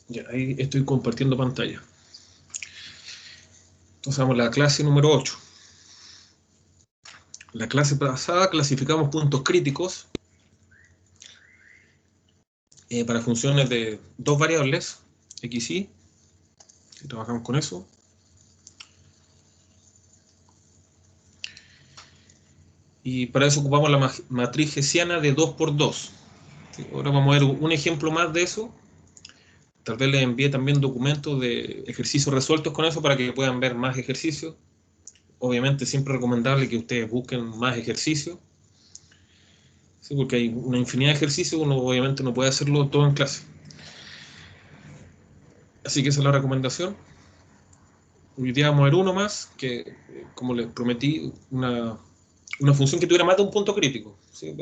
Ya, ahí estoy compartiendo pantalla. Entonces vamos a la clase número 8. La clase pasada clasificamos puntos críticos para funciones de dos variables, x y, si trabajamos con eso. Y para eso ocupamos la matriz hessiana de 2 por 2. ¿Sí? Ahora vamos a ver un ejemplo más de eso. Tal vez les envíe también documentos de ejercicios resueltos con eso para que puedan ver más ejercicios. Obviamente siempre es recomendable que ustedes busquen más ejercicios. Sí, porque hay una infinidad de ejercicios, uno obviamente no puede hacerlo todo en clase. Así que esa es la recomendación. Hoy día vamos a ver uno más, que como les prometí, una función que tuviera más de un punto crítico. ¿Sí?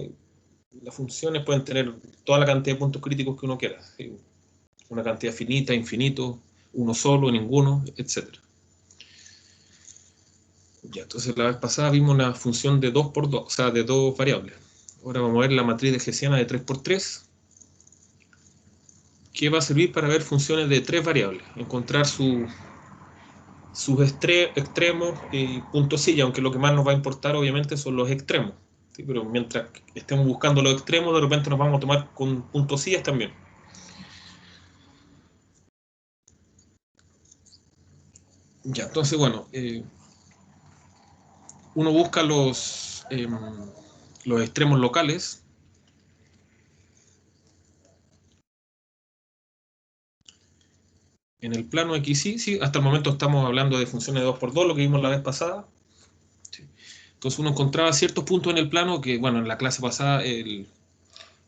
Las funciones pueden tener toda la cantidad de puntos críticos que uno quiera. ¿Sí? Una cantidad finita, infinito, uno solo, ninguno, etc. Ya, entonces la vez pasada vimos una función de 2 por 2, o sea, de dos variables. Ahora vamos a ver la matriz de hessiana de 3 por 3, que va a servir para ver funciones de tres variables, encontrar sus extremos y puntos silla, aunque lo que más nos va a importar obviamente son los extremos. ¿Sí? Pero mientras estemos buscando los extremos, de repente nos vamos a tomar con puntos sillas también. Ya, entonces, bueno, uno busca los extremos locales. En el plano x y, sí, hasta el momento estamos hablando de funciones de 2 por 2, lo que vimos la vez pasada. Sí. Entonces uno encontraba ciertos puntos en el plano que, bueno, en la clase pasada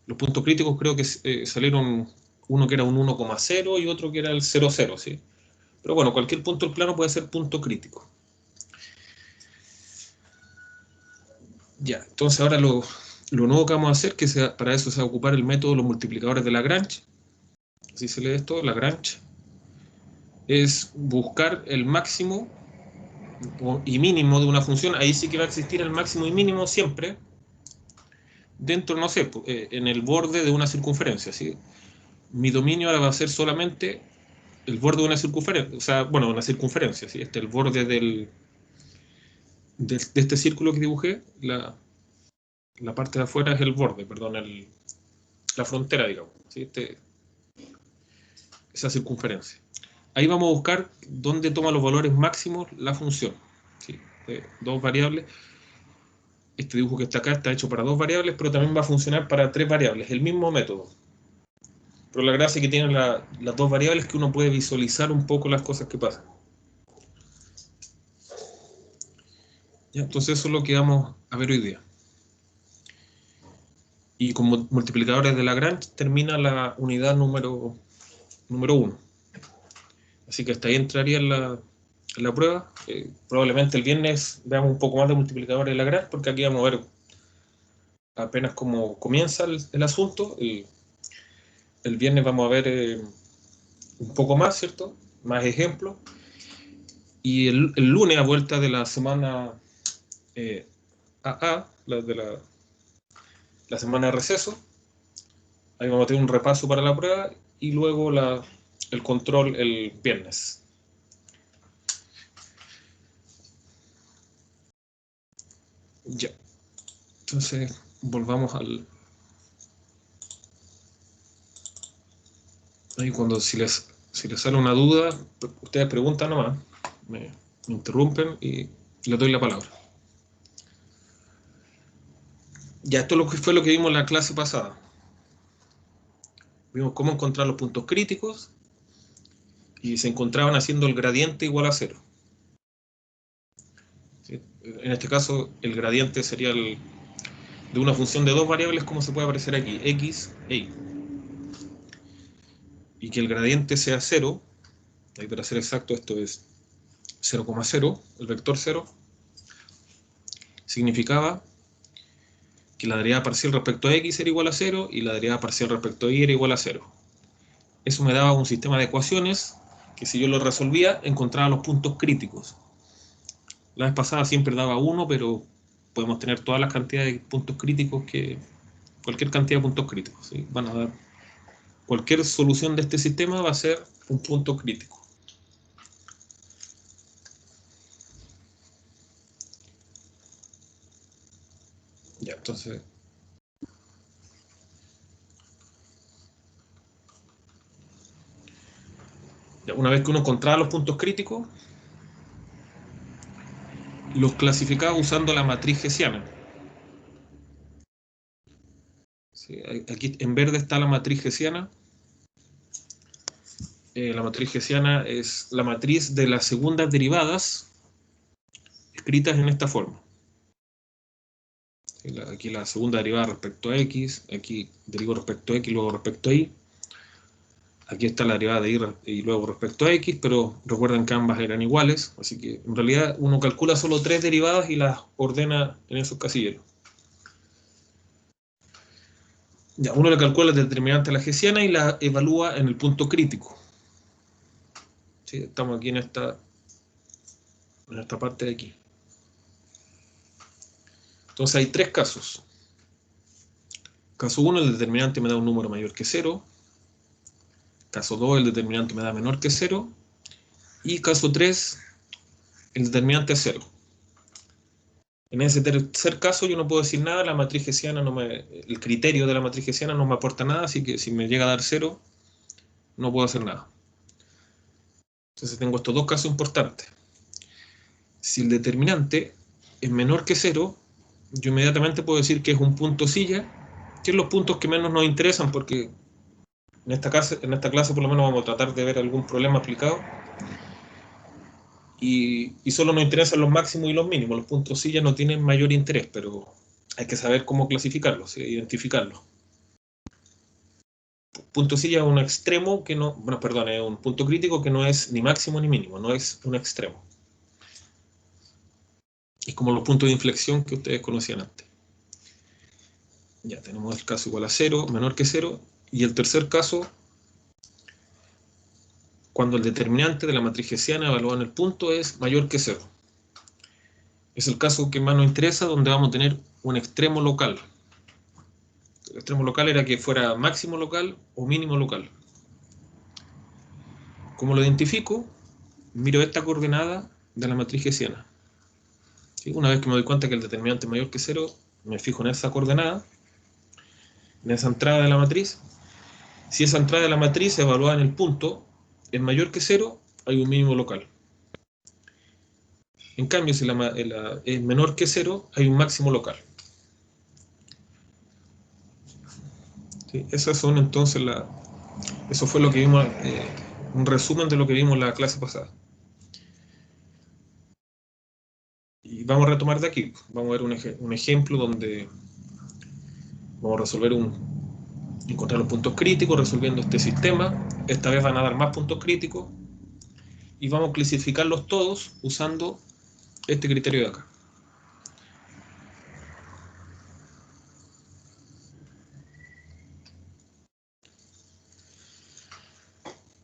los puntos críticos creo que salieron uno que era un 1,0 y otro que era el 0,0, ¿sí? Pero bueno, cualquier punto del plano puede ser punto crítico. Ya, entonces ahora lo nuevo que vamos a hacer, para eso se va a ocupar el método de los multiplicadores de Lagrange. Así se lee esto, Lagrange. Es buscar el máximo y mínimo de una función. Ahí sí que va a existir el máximo y mínimo siempre dentro, no sé, en el borde de una circunferencia, ¿sí? Mi dominio ahora va a ser solamente el borde de una circunferencia, o sea, bueno, una circunferencia, ¿sí? El borde de este círculo que dibujé, la parte de afuera es el borde, perdón, la frontera, digamos, ¿sí? Esa circunferencia. Ahí vamos a buscar dónde toma los valores máximos la función, ¿sí? Dos variables. Este dibujo que está acá está hecho para dos variables, pero también va a funcionar para tres variables, el mismo método. Pero la gracia que tienen las dos variables es que uno puede visualizar un poco las cosas que pasan. ¿Ya? Entonces eso es lo que vamos a ver hoy día. Y con multiplicadores de Lagrange termina la unidad número 1. Así que hasta ahí entraría en la prueba. Probablemente el viernes veamos un poco más de multiplicadores de Lagrange, porque aquí vamos a ver apenas cómo comienza el asunto. El viernes vamos a ver un poco más, ¿cierto? Más ejemplos. Y el lunes, a vuelta de la semana AA, de la semana de receso, ahí vamos a tener un repaso para la prueba y luego el control el viernes. Ya. Entonces, volvamos al... Ahí cuando si les sale una duda, ustedes preguntan nomás, me interrumpen y les doy la palabra. Ya, esto fue lo que vimos en la clase pasada. Vimos cómo encontrar los puntos críticos y se encontraban haciendo el gradiente igual a 0. ¿Sí? En este caso, el gradiente sería de una función de dos variables, como se puede aparecer aquí, x e y. Y que el gradiente sea 0, ahí para ser exacto esto es 0,0, el vector 0, significaba que la derivada parcial respecto a x era igual a 0 y la derivada parcial respecto a y era igual a 0. Eso me daba un sistema de ecuaciones que si yo lo resolvía encontraba los puntos críticos. La vez pasada siempre daba 1, pero podemos tener todas las cantidades de puntos críticos cualquier cantidad de puntos críticos, ¿sí? Van a dar cualquier solución de este sistema va a ser un punto crítico. Ya, entonces... ya, una vez que uno encontraba los puntos críticos, los clasificaba usando la matriz hessiana. Sí, aquí en verde está la matriz hessiana. La matriz hessiana es la matriz de las segundas derivadas escritas en esta forma. Aquí la segunda derivada respecto a x, aquí derivo respecto a x, luego respecto a y. Aquí está la derivada de y y luego respecto a x, pero recuerden que ambas eran iguales, así que en realidad uno calcula solo 3 derivadas y las ordena en esos casilleros. Ya, uno le calcula el determinante a la hessiana y la evalúa en el punto crítico. ¿Sí? Estamos aquí en esta parte de aquí. Entonces hay 3 casos. Caso 1, el determinante me da un número mayor que 0. Caso 2, el determinante me da menor que 0. Y caso 3, el determinante es 0. En ese tercer caso yo no puedo decir nada, la matriz hessiana el criterio de la matriz hessiana no me aporta nada, así que si me llega a dar 0, no puedo hacer nada. Entonces tengo estos 2 casos importantes. Si el determinante es menor que 0, yo inmediatamente puedo decir que es un punto silla, que es los puntos que menos nos interesan, porque en esta clase por lo menos vamos a tratar de ver algún problema aplicado. Y solo nos interesan los máximos y los mínimos. Los puntos silla no tienen mayor interés, pero hay que saber cómo clasificarlos, ¿sí? Identificarlos. Punto silla es un extremo que no, bueno, perdón, es un punto crítico que no es ni máximo ni mínimo, no es un extremo. Es como los puntos de inflexión que ustedes conocían antes. Ya tenemos el caso igual a 0, menor que 0, y el tercer caso, cuando el determinante de la matriz hessiana evaluada en el punto es mayor que 0. Es el caso que más nos interesa, donde vamos a tener un extremo local. El extremo local era que fuera máximo local o mínimo local. ¿Cómo lo identifico? Miro esta coordenada de la matriz hessiana. ¿Sí? Una vez que me doy cuenta que el determinante es mayor que 0, me fijo en esa coordenada, en esa entrada de la matriz. Si esa entrada de la matriz evaluada en el punto es mayor que 0, hay un mínimo local. En cambio, si es menor que 0, hay un máximo local. ¿Sí? Esas son entonces eso fue lo que vimos, un resumen de lo que vimos en la clase pasada. Y vamos a retomar de aquí. Vamos a ver un ejemplo donde vamos a resolver encontrar los puntos críticos resolviendo este sistema. Esta vez van a dar más puntos críticos y vamos a clasificarlos todos usando este criterio de acá.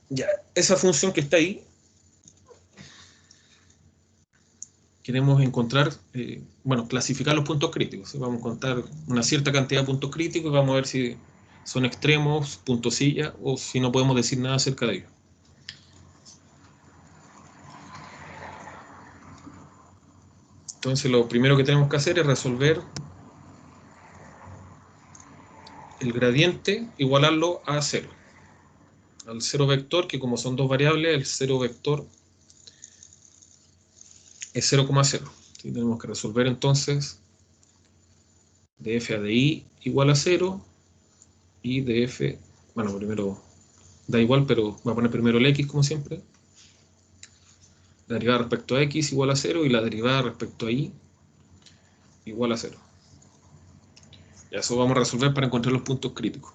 Ya, esa función que está ahí, queremos encontrar, clasificar los puntos críticos. ¿Sí? Vamos a encontrar una cierta cantidad de puntos críticos y vamos a ver si son extremos, puntos silla, o si no podemos decir nada acerca de ellos. Entonces lo primero que tenemos que hacer es resolver el gradiente, igualarlo a 0. Al 0 vector, que como son 2 variables, el 0 vector es 0,0. ¿Sí? Tenemos que resolver entonces de f a de i igual a 0 y de f, bueno, primero da igual, pero voy a poner primero el x como siempre. La derivada respecto a x igual a 0 y la derivada respecto a y igual a 0. Y eso vamos a resolver para encontrar los puntos críticos.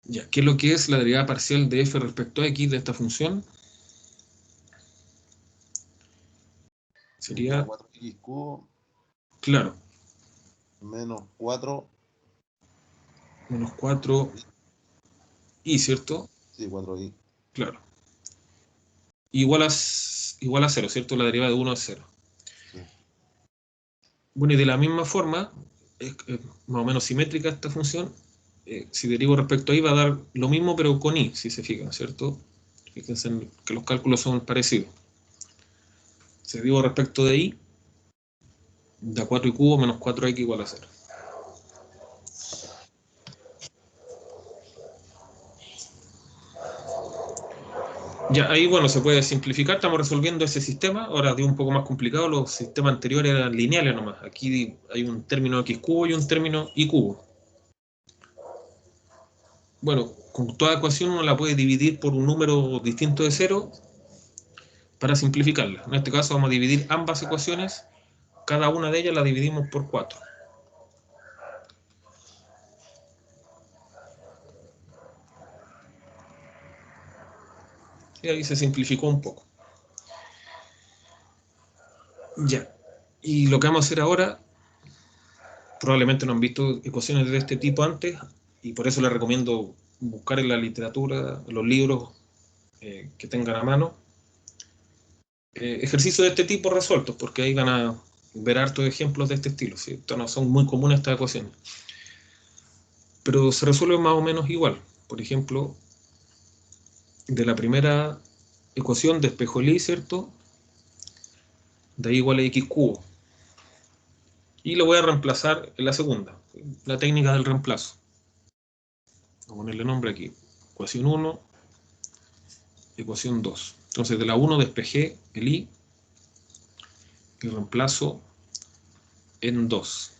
Ya, ¿qué es lo que es la derivada parcial de f respecto a x de esta función? Sería 4x cubo. Claro. Menos 4. Menos 4i, ¿cierto? Sí, 4i. Claro. Igual a 0, ¿cierto? La derivada de 1 es 0. Sí. Bueno, y de la misma forma, es más o menos simétrica esta función, si derivo respecto a y va a dar lo mismo, pero con y, si se fijan, ¿cierto? Fíjense que los cálculos son parecidos. Si derivo respecto de y, da 4y cubo menos 4x igual a 0. Ya, ahí, bueno, se puede simplificar, estamos resolviendo ese sistema, ahora de un poco más complicado, los sistemas anteriores eran lineales nomás, aquí hay un término x cubo y un término y cubo. Bueno, con toda ecuación uno la puede dividir por un número distinto de 0 para simplificarla. En este caso vamos a dividir ambas ecuaciones, cada una de ellas la dividimos por 4. Y ahí se simplificó un poco. Ya. Y lo que vamos a hacer ahora, probablemente no han visto ecuaciones de este tipo antes, y por eso les recomiendo buscar en la literatura, los libros que tengan a mano, ejercicios de este tipo resueltos, porque ahí van a ver hartos ejemplos de este estilo, ¿sí? Entonces, no son muy comunes estas ecuaciones. Pero se resuelven más o menos igual. Por ejemplo, de la primera ecuación despejo el y, ¿cierto? De ahí igual a x cubo. Y lo voy a reemplazar en la segunda, la técnica del reemplazo. Voy a ponerle nombre aquí. Ecuación 1, ecuación 2. Entonces de la 1 despejé el y reemplazo en 2.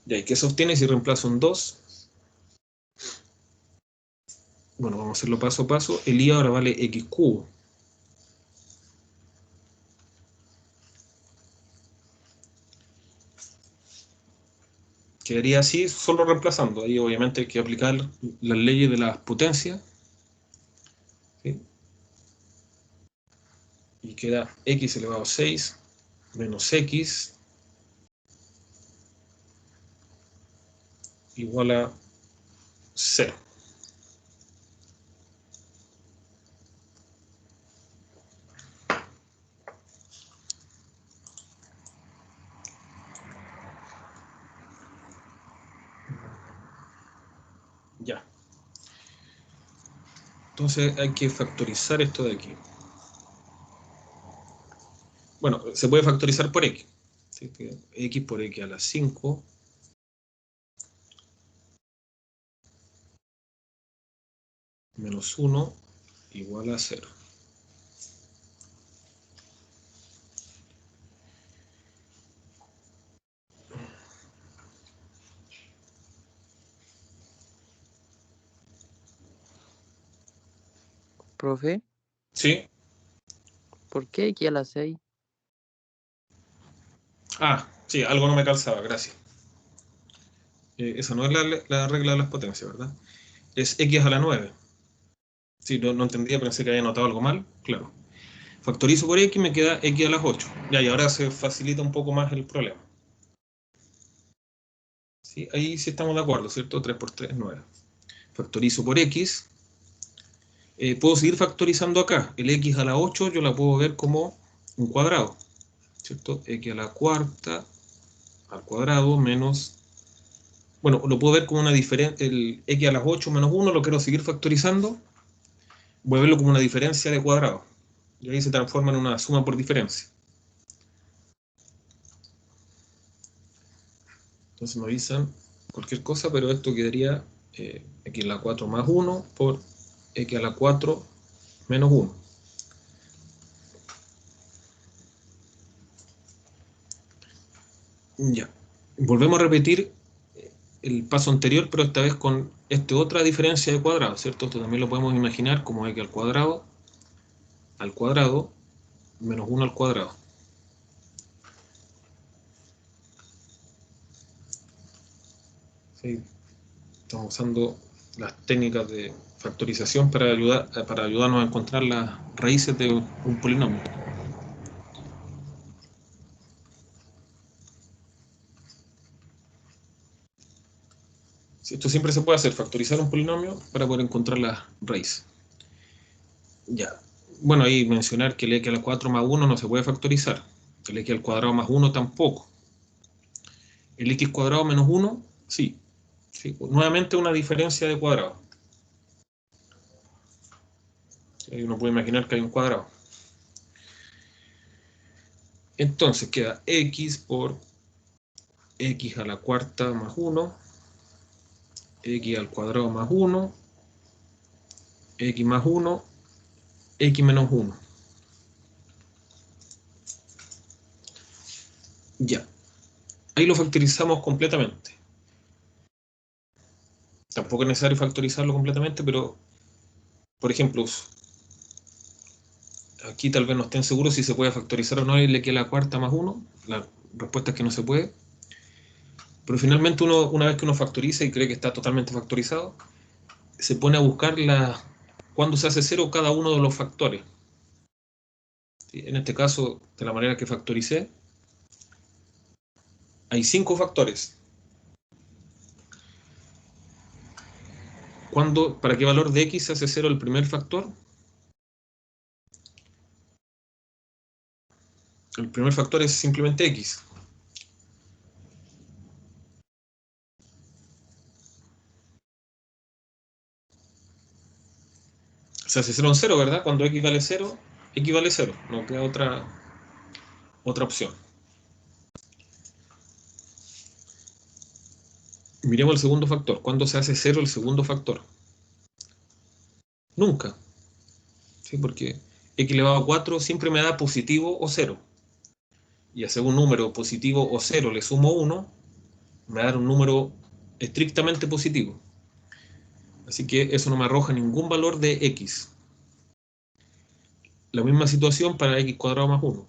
¿Y qué se obtiene si reemplazo en 2? Bueno, vamos a hacerlo paso a paso. El y ahora vale x cubo. Quedaría así, solo reemplazando. Ahí obviamente hay que aplicar las leyes de las potencias. ¿Sí? Y queda x elevado a 6 menos x igual a 0. Ya. Entonces hay que factorizar esto de aquí. Bueno, se puede factorizar por x. ¿Sí? X por x a la 5 menos 1 igual a 0. Profe, ¿Sí? ¿por qué aquí a las 6? Ah, sí, algo no me calzaba, gracias. Esa no es la regla de las potencias, ¿verdad? Es x a la 9. Sí, no entendía, pensé que había notado algo mal. Claro. Factorizo por x y me queda x a las 8. Ya, y ahora se facilita un poco más el problema. ¿Sí? Ahí sí estamos de acuerdo, ¿cierto? 3 por 3 es 9. Factorizo por x. Puedo seguir factorizando acá. El x a la 8 yo la puedo ver como un cuadrado, ¿cierto? X a la cuarta al cuadrado menos... Bueno, lo puedo ver como una diferencia. El x a las 8 menos 1 lo quiero seguir factorizando. Voy a verlo como una diferencia de cuadrado. Y ahí se transforma en una suma por diferencia. Entonces me avisan cualquier cosa, pero esto quedaría x a la 4 más 1 por x a la 4 menos 1. Ya. Volvemos a repetir el paso anterior, pero esta vez con otra diferencia de cuadrado, ¿cierto? Esto también lo podemos imaginar como x al cuadrado menos 1 al cuadrado. ¿Sí? Estamos usando las técnicas de factorización para ayudarnos a encontrar las raíces de un polinomio. Sí, esto siempre se puede hacer, factorizar un polinomio para poder encontrar las raíces. Ya. Bueno, ahí mencionar que el x a la 4 más 1 no se puede factorizar. El x al cuadrado más 1 tampoco. El x cuadrado menos 1, sí. ¿sí? Nuevamente una diferencia de cuadrado. Ahí uno puede imaginar que hay un cuadrado. Entonces queda x por x a la cuarta más 1, x al cuadrado más 1, x más 1, x menos 1. Ya. Ahí lo factorizamos completamente. Tampoco es necesario factorizarlo completamente, pero, por ejemplo, aquí tal vez no estén seguros si se puede factorizar o no y le queda la cuarta más 1. La respuesta es que no se puede. Pero finalmente uno, una vez que uno factoriza y cree que está totalmente factorizado, se pone a buscar cuándo se hace cero cada uno de los factores. ¿Sí? En este caso, de la manera que factoricé, hay 5 factores. ¿Para qué valor de x se hace cero el primer factor? El primer factor es simplemente x. Se hace cero en cero, ¿verdad? Cuando x vale 0, x vale 0. No queda otra opción. Miremos el segundo factor. ¿Cuándo se hace cero el segundo factor? Nunca. ¿Sí? Porque x elevado a 4 siempre me da positivo o 0. Y a un número positivo o 0 le sumo 1, me va a dar un número estrictamente positivo. Así que eso no me arroja ningún valor de x. La misma situación para x cuadrado más 1.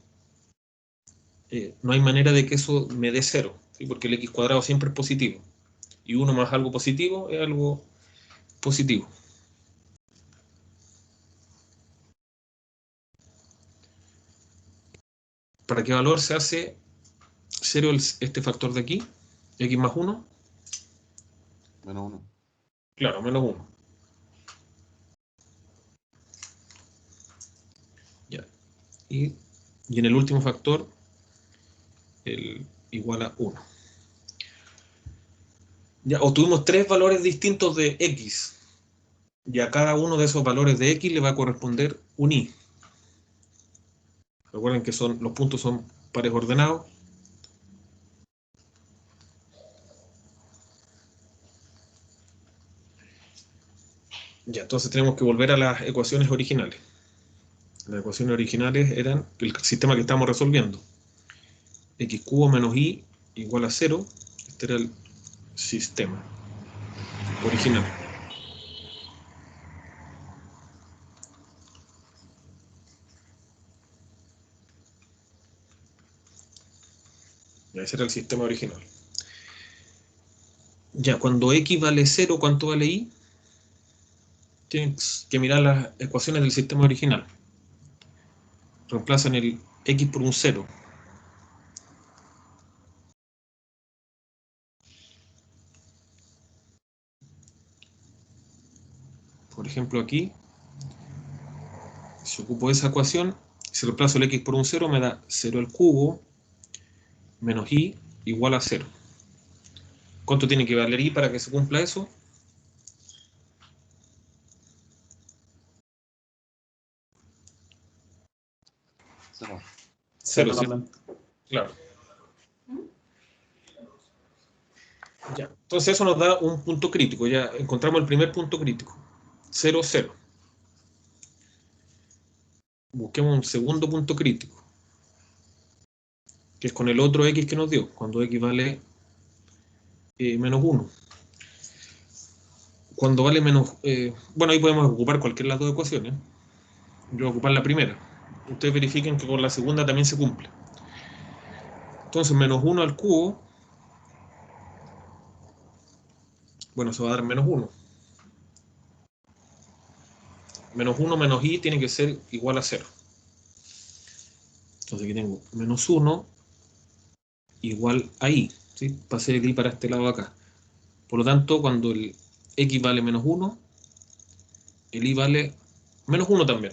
No hay manera de que eso me dé 0, ¿sí? Porque el x cuadrado siempre es positivo. Y 1 más algo positivo es algo positivo. ¿Para qué valor se hace 0 este factor de aquí? X más 1. Menos 1. Claro, menos 1. Ya. Y en el último factor, el igual a 1. Ya, obtuvimos 3 valores distintos de x. Y a cada uno de esos valores de x le va a corresponder un y. Recuerden que los puntos son pares ordenados. Ya, entonces tenemos que volver a las ecuaciones originales. Las ecuaciones originales eran el sistema que estamos resolviendo. X cubo menos y igual a 0. Este era el sistema original. Ya, ese era el sistema original. Ya, cuando x vale 0, ¿cuánto vale y? Tienen que mirar las ecuaciones del sistema original. Reemplazan el x por un 0. Por ejemplo, aquí, si ocupo esa ecuación, si reemplazo el x por un 0, me da 0 al cubo menos y igual a 0. ¿Cuánto tiene que valer y para que se cumpla eso? 0. 0, ¿sí? Claro. Ya. Entonces eso nos da un punto crítico. Ya encontramos el primer punto crítico. 0, 0. Busquemos un segundo punto crítico, que es con el otro x que nos dio, cuando x vale menos 1. Cuando vale menos... bueno, ahí podemos ocupar cualquiera de las dos ecuaciones. Yo voy a ocupar la primera. Ustedes verifiquen que con la segunda también se cumple. Entonces, menos 1 al cubo, bueno, se va a dar menos 1. Menos 1 menos y tiene que ser igual a 0. Entonces aquí tengo menos 1 igual a y. ¿Sí? Pasé el y para este lado de acá. Por lo tanto, cuando el x vale menos 1, el y vale menos 1 también.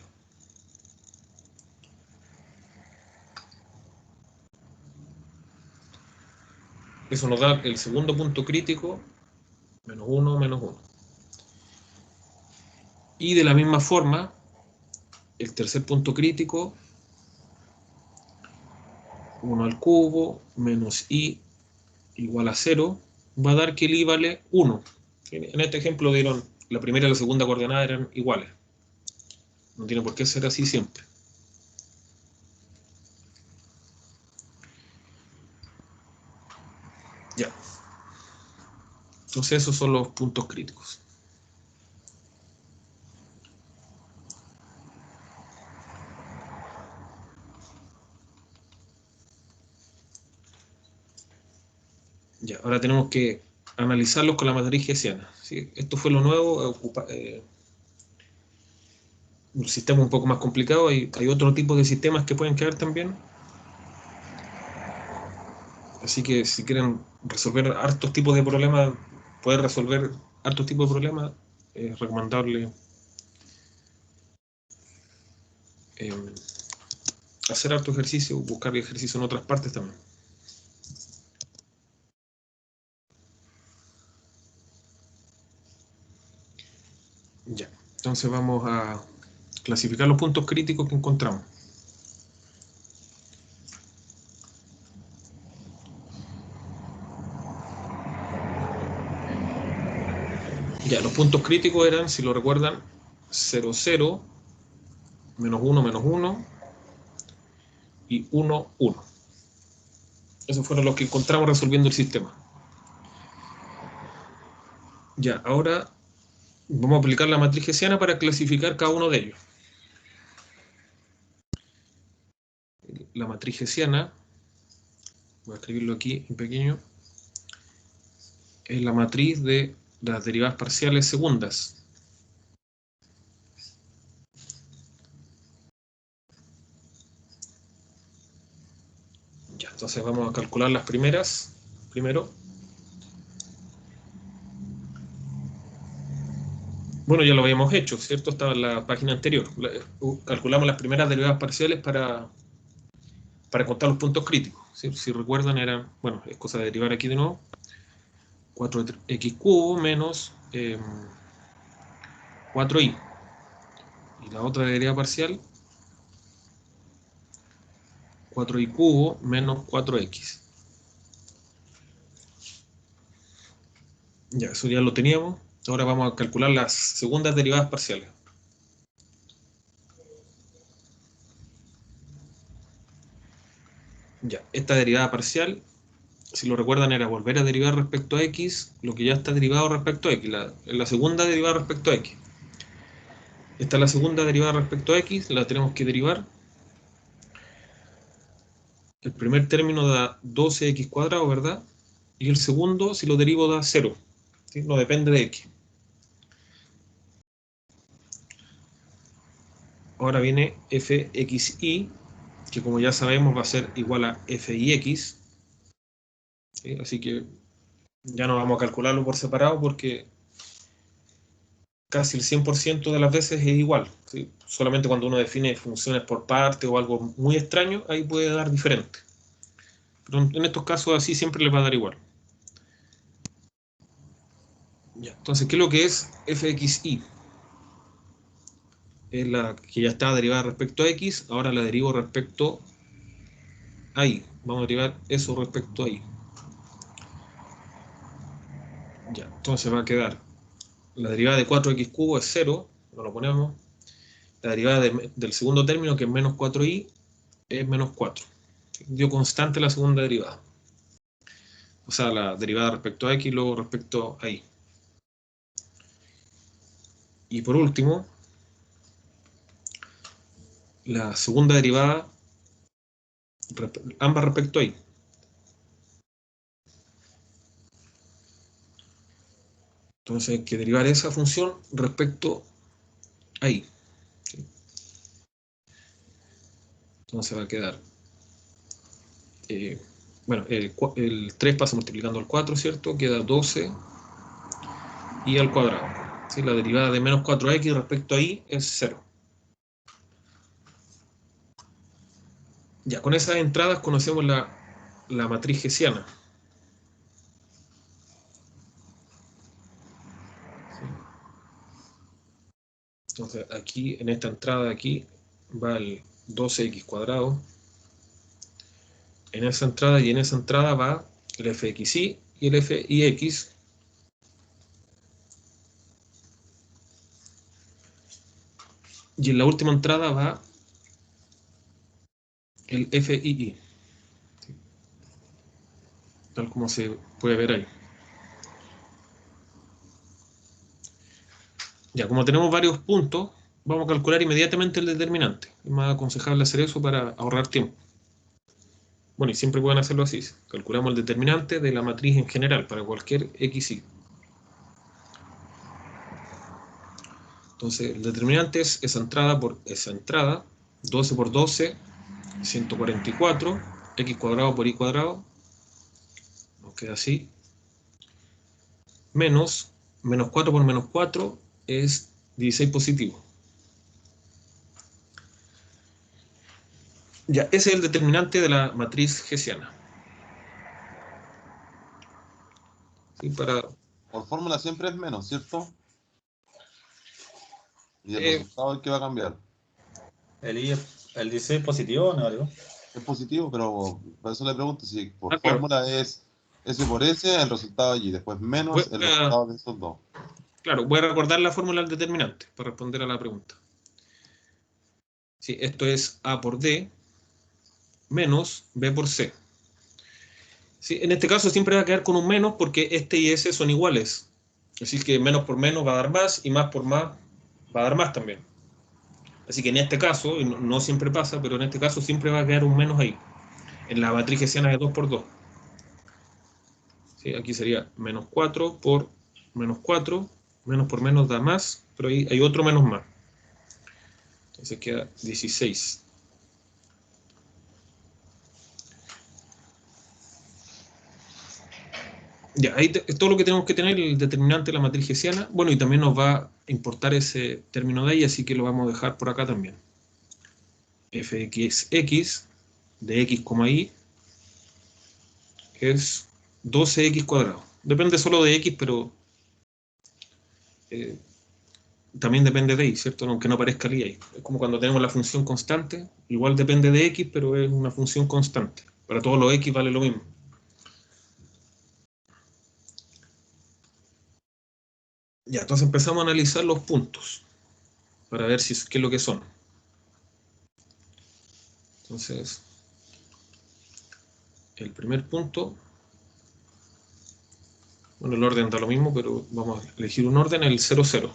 Eso nos da el segundo punto crítico Menos 1, menos 1. Y de la misma forma, el tercer punto crítico, 1 al cubo menos i igual a 0, va a dar que el i vale 1. En este ejemplo dieron la primera y la segunda coordenada eran iguales. No tiene por qué ser así siempre. Ya. Entonces esos son los puntos críticos. Ya, ahora tenemos que analizarlos con la matriz hessiana. ¿Sí? Esto fue lo nuevo. Un sistema un poco más complicado. Hay otro tipo de sistemas que pueden quedar también. Así que si quieren resolver hartos tipos de problemas, poder resolver hartos tipos de problemas, es recomendable hacer harto ejercicio, buscar ejercicio en otras partes también. Ya, entonces vamos a clasificar los puntos críticos que encontramos. Ya, los puntos críticos eran, si lo recuerdan, 0, 0, menos 1, y 1, 1. Esos fueron los que encontramos resolviendo el sistema. Ya, ahora vamos a aplicar la matriz hessiana para clasificar cada uno de ellos. La matriz hessiana, voy a escribirlo aquí en pequeño, es la matriz de las derivadas parciales segundas. Ya, entonces vamos a calcular las primeras primero. Bueno, ya lo habíamos hecho, ¿cierto? Estaba en la página anterior. Calculamos las primeras derivadas parciales para contar los puntos críticos. ¿Sí? Si recuerdan, eran, bueno, es cosa de derivar aquí de nuevo. 4x cubo menos 4i. Y la otra derivada parcial, 4i cubo menos 4x. Ya, eso ya lo teníamos. Ahora vamos a calcular las segundas derivadas parciales. Ya, esta derivada parcial, si lo recuerdan, era volver a derivar respecto a x lo que ya está derivado respecto a x, la segunda derivada respecto a x. Esta es la segunda derivada respecto a x, la tenemos que derivar. El primer término da 12x cuadrado, ¿verdad? Y el segundo, si lo derivo, da 0. ¿Sí? No depende de x. Ahora viene fxi, que como ya sabemos va a ser igual a fix. ¿Sí? Así que ya no vamos a calcularlo por separado porque casi el 100% de las veces es igual. ¿Sí? Solamente cuando uno define funciones por parte o algo muy extraño, ahí puede dar diferente. Pero en estos casos así siempre les va a dar igual. Ya, entonces, ¿qué es lo que es fxi? Es la que ya está derivada respecto a x, ahora la derivo respecto a y. Vamos a derivar eso respecto a y. Ya, entonces va a quedar la derivada de 4x cubo es 0, no lo ponemos. La derivada del segundo término, que es menos 4i, es menos 4. Dio constante la segunda derivada. O sea, la derivada respecto a x, luego respecto a y. Y por último, la segunda derivada, ambas respecto a y. Entonces hay que derivar esa función respecto a y. ¿Sí? Entonces va a quedar, bueno, el 3 pasa multiplicando al 4, ¿cierto? Queda 12 y al cuadrado. ¿Sí? La derivada de menos 4x respecto a y es 0. Ya, con esas entradas conocemos la matriz hessiana. Entonces aquí, en esta entrada de aquí, va el 12x cuadrado. En esa entrada y en esa entrada va el fxy y el fix. Y en la última entrada va el fii, tal como se puede ver ahí. Ya, como tenemos varios puntos, vamos a calcular inmediatamente el determinante. Es más aconsejable hacer eso para ahorrar tiempo. Bueno, y siempre pueden hacerlo así. Calculamos el determinante de la matriz en general, para cualquier xy. Entonces, el determinante es esa entrada por esa entrada, 12 por 12, 144, x cuadrado por y cuadrado, nos queda así, menos 4 por menos 4 es 16 positivo. Ya, ese es el determinante de la matriz hessiana. ¿Sí? Por fórmula siempre es menos, ¿cierto? Y el Eh, resultado es el que va a cambiar. El 16 positivo o negativo. Es positivo, pero por eso le pregunto si por claro. fórmula es S por S, el resultado allí, después menos el resultado de esos dos. Claro, voy a recordar la fórmula del determinante para responder a la pregunta. Sí, esto es A por D menos B por C. Sí, en este caso siempre va a quedar con un menos porque este y ese son iguales. Así que menos por menos va a dar más y más por más va a dar más también. Así que en este caso, y no siempre pasa, pero en este caso siempre va a quedar un menos ahí. En la matriz hessiana de 2 por 2. ¿Sí? Aquí sería menos 4 por menos 4. Menos por menos da más, pero ahí hay otro menos más. Entonces queda 16. Ya, ahí es todo lo que tenemos que tener, el determinante de la matriz hessiana. Bueno, y también nos va a importar ese término de ahí, así que lo vamos a dejar por acá también. Fxx de x, y es 12x cuadrado. Depende solo de x, pero también depende de y, ¿cierto? Aunque no aparezca el y ahí. Es como cuando tenemos la función constante, igual depende de x, pero es una función constante. Para todos los x vale lo mismo. Ya, entonces empezamos a analizar los puntos para ver qué es lo que son. Entonces, el primer punto, bueno, el orden da lo mismo, pero vamos a elegir un orden, el 0, 0.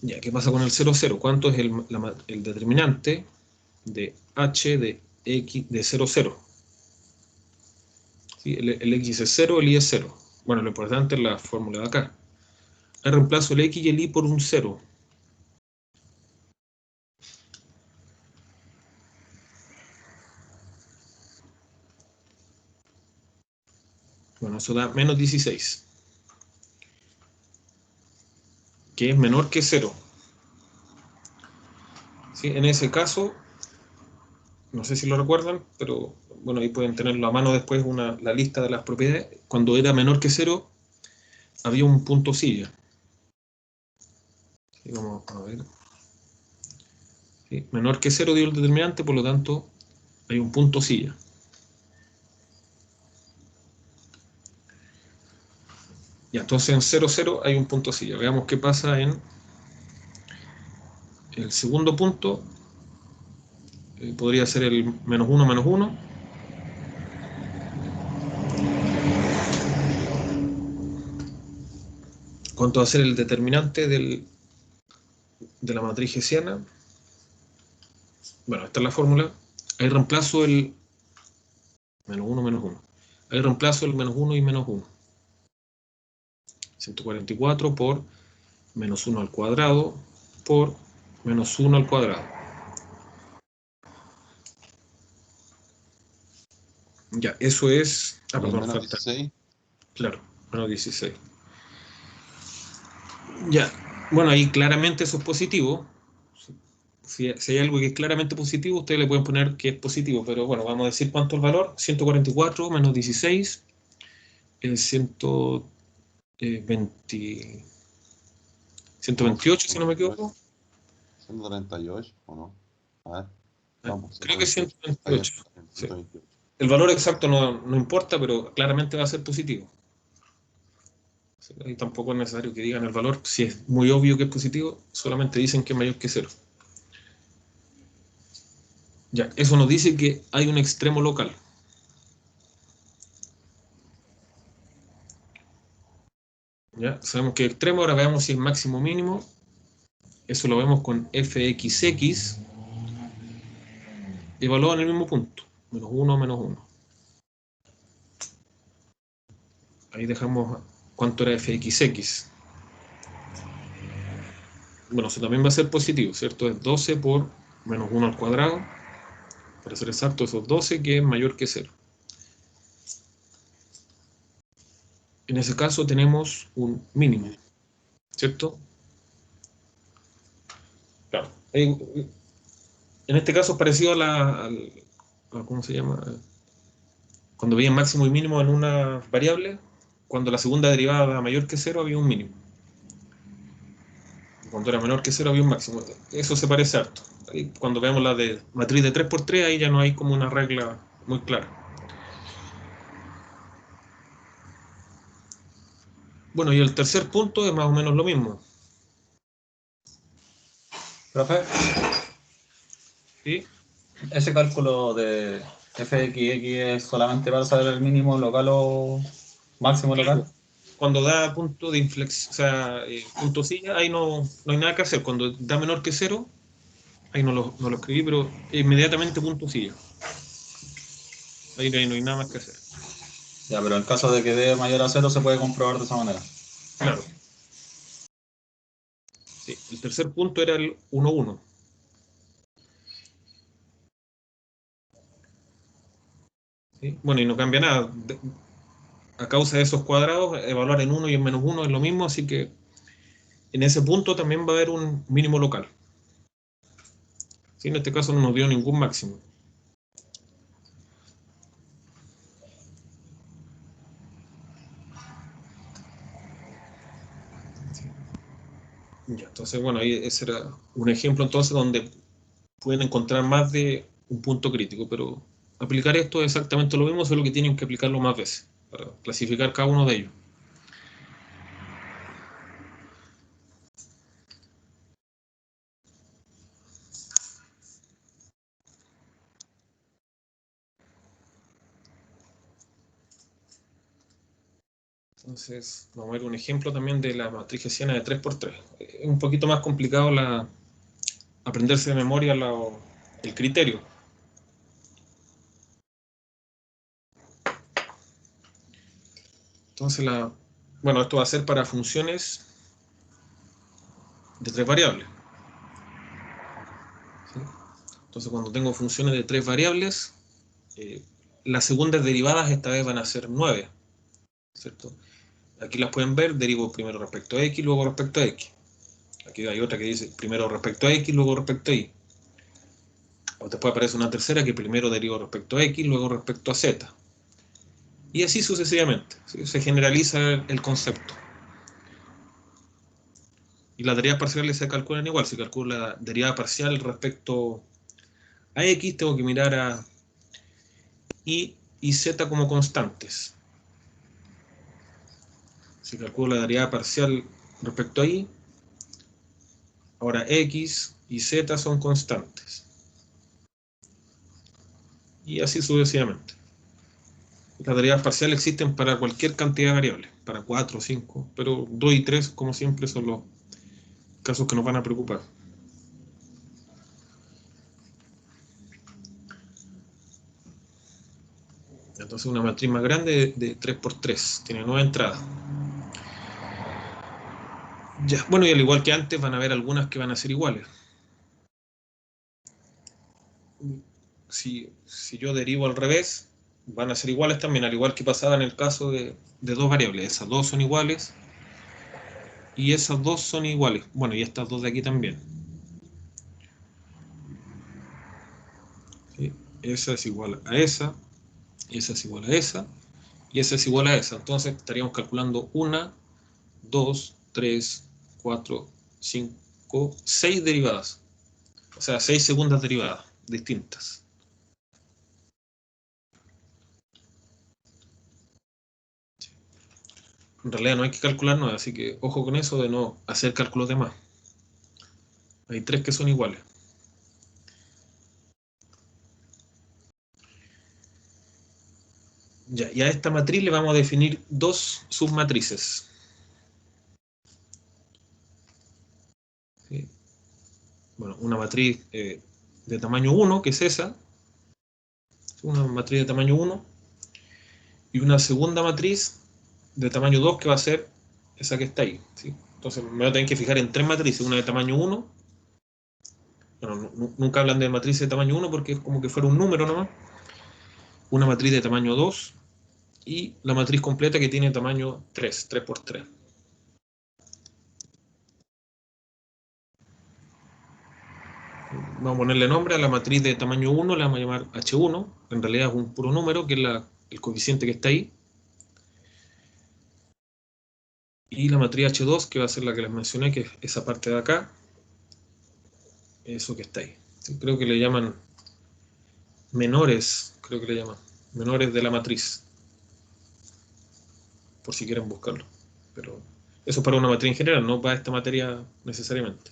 Ya, ¿qué pasa con el 0, 0? ¿Cuánto es el determinante de h de x de 0, 0? ¿Sí? El x es 0, el y es 0. Bueno, lo importante es la fórmula de acá. Ahí reemplazo el x y el y por un 0. Bueno, eso da menos 16. Que es menor que 0. ¿Sí? En ese caso, no sé si lo recuerdan, pero bueno, ahí pueden tenerlo a mano después la lista de las propiedades. Cuando era menor que 0, había un punto silla. ¿Sí? Vamos a ver. ¿Sí? Menor que 0 dio el determinante, por lo tanto, hay un punto silla. Ya, entonces en 0, 0 hay un punto silla. Veamos qué pasa en el segundo punto. Podría ser el menos 1, menos 1. ¿Cuánto va a ser el determinante de la matriz hessiana? Bueno, esta es la fórmula. Ahí reemplazo el menos 1, menos 1. Ahí reemplazo el menos 1 y menos 1. 144 por menos 1 al cuadrado por menos 1 al cuadrado. Ya, eso es... perdón, Menos falta. 16. Claro, menos 16. Ya, bueno, ahí claramente eso es positivo. Si hay algo que es claramente positivo, ustedes le pueden poner que es positivo, pero bueno, vamos a decir cuánto es el valor. 144 menos 16 es 120. 128, si no me equivoco. 138, ¿o no? A ver. Vamos, Creo que es 128. Sí. 128. El valor exacto no importa, pero claramente va a ser positivo. Y tampoco es necesario que digan el valor. Si es muy obvio que es positivo, solamente dicen que es mayor que 0. Ya, eso nos dice que hay un extremo local. Ya, sabemos que extremo, ahora veamos si es máximo o mínimo. Eso lo vemos con fxx evaluado en el mismo punto. Menos 1, menos 1. Ahí dejamos cuánto era fxx. Bueno, eso también va a ser positivo, ¿cierto? Es 12 por menos 1 al cuadrado. Para ser exacto, eso es 12, que es mayor que 0. En ese caso tenemos un mínimo, ¿cierto? Claro. En este caso es parecido a ¿cómo se llama? Cuando veía máximo y mínimo en una variable, cuando la segunda derivada era mayor que 0 había un mínimo. Cuando era menor que 0 había un máximo. Eso se parece harto. Ahí, cuando veamos la de matriz de 3×3, ahí ya no hay como una regla muy clara. Bueno, y el tercer punto es más o menos lo mismo. Profe, ¿Sí? ese cálculo de fxx es solamente para saber el mínimo local o máximo local. Cuando da punto de inflexión, o sea, punto silla, ahí no hay nada que hacer. Cuando da menor que 0, ahí no lo escribí, pero inmediatamente punto silla. Ahí no hay nada más que hacer. Ya, pero en caso de que dé mayor a 0 se puede comprobar de esa manera. Claro. Sí, el tercer punto era el 1, 1. ¿Sí? Bueno, y no cambia nada. A causa de esos cuadrados, evaluar en 1 y en menos 1 es lo mismo, así que en ese punto también va a haber un mínimo local. ¿Sí? En este caso no nos dio ningún máximo. Ya, entonces, bueno, ahí ese era un ejemplo entonces donde pueden encontrar más de un punto crítico, pero aplicar esto es exactamente lo mismo, solo que tienen que aplicarlo más veces para clasificar cada uno de ellos. Entonces, vamos a ver un ejemplo también de la matriz hessiana de 3×3. Es un poquito más complicado aprenderse de memoria el criterio. Entonces, bueno, esto va a ser para funciones de 3 variables. ¿Sí? Entonces, cuando tengo funciones de 3 variables, las segundas derivadas esta vez van a ser 9, ¿cierto? Aquí las pueden ver, derivo primero respecto a x, luego respecto a x. Aquí hay otra que dice primero respecto a x, luego respecto a y. O después aparece una tercera que primero derivo respecto a x, luego respecto a z. Y así sucesivamente. ¿Sí? Se generaliza el concepto. Y las derivas parciales se calculan igual. Si calculo la derivada parcial respecto a x, tengo que mirar a y z como constantes. Si calculo la derivada parcial respecto a y, ahora x y z son constantes. Y así sucesivamente. Las derivas parciales existen para cualquier cantidad de variables, para 4 o 5, pero 2 y 3, como siempre, son los casos que nos van a preocupar. Entonces una matriz más grande de 3×3, tiene 9 entradas. Ya, bueno, y al igual que antes van a haber algunas que van a ser iguales. Si yo derivo al revés, van a ser iguales también, al igual que pasaba en el caso de 2 variables. Esas dos son iguales y esas dos son iguales. Bueno, y estas dos de aquí también. ¿Sí? Esa es igual a esa es igual a esa, y esa es igual a esa. Entonces estaríamos calculando 1, 2, 3, 4, 5, 6 derivadas. O sea, 6 segundas derivadas distintas. En realidad no hay que calcular nada, así que ojo con eso de no hacer cálculos de más. Hay 3 que son iguales. Ya, y a esta matriz le vamos a definir 2 submatrices. ¿Sí? Bueno, una matriz de tamaño 1, que es esa. Una matriz de tamaño 1. Y una segunda matriz de tamaño 2, que va a ser esa que está ahí. ¿Sí? Entonces me voy a tener que fijar en 3 matrices. Una de tamaño 1. Bueno, nunca hablan de matrices de tamaño 1 porque es como que fuera un número nomás. Una matriz de tamaño 2. Y la matriz completa que tiene tamaño 3, 3 por 3. Vamos a ponerle nombre a la matriz de tamaño 1, la vamos a llamar H1. En realidad es un puro número, que es el coeficiente que está ahí. Y la matriz H2, que va a ser la que les mencioné, que es esa parte de acá. Eso que está ahí. Creo que le llaman menores, menores de la matriz. Por si quieren buscarlo. Pero eso es para una matriz en general, no para esta materia necesariamente.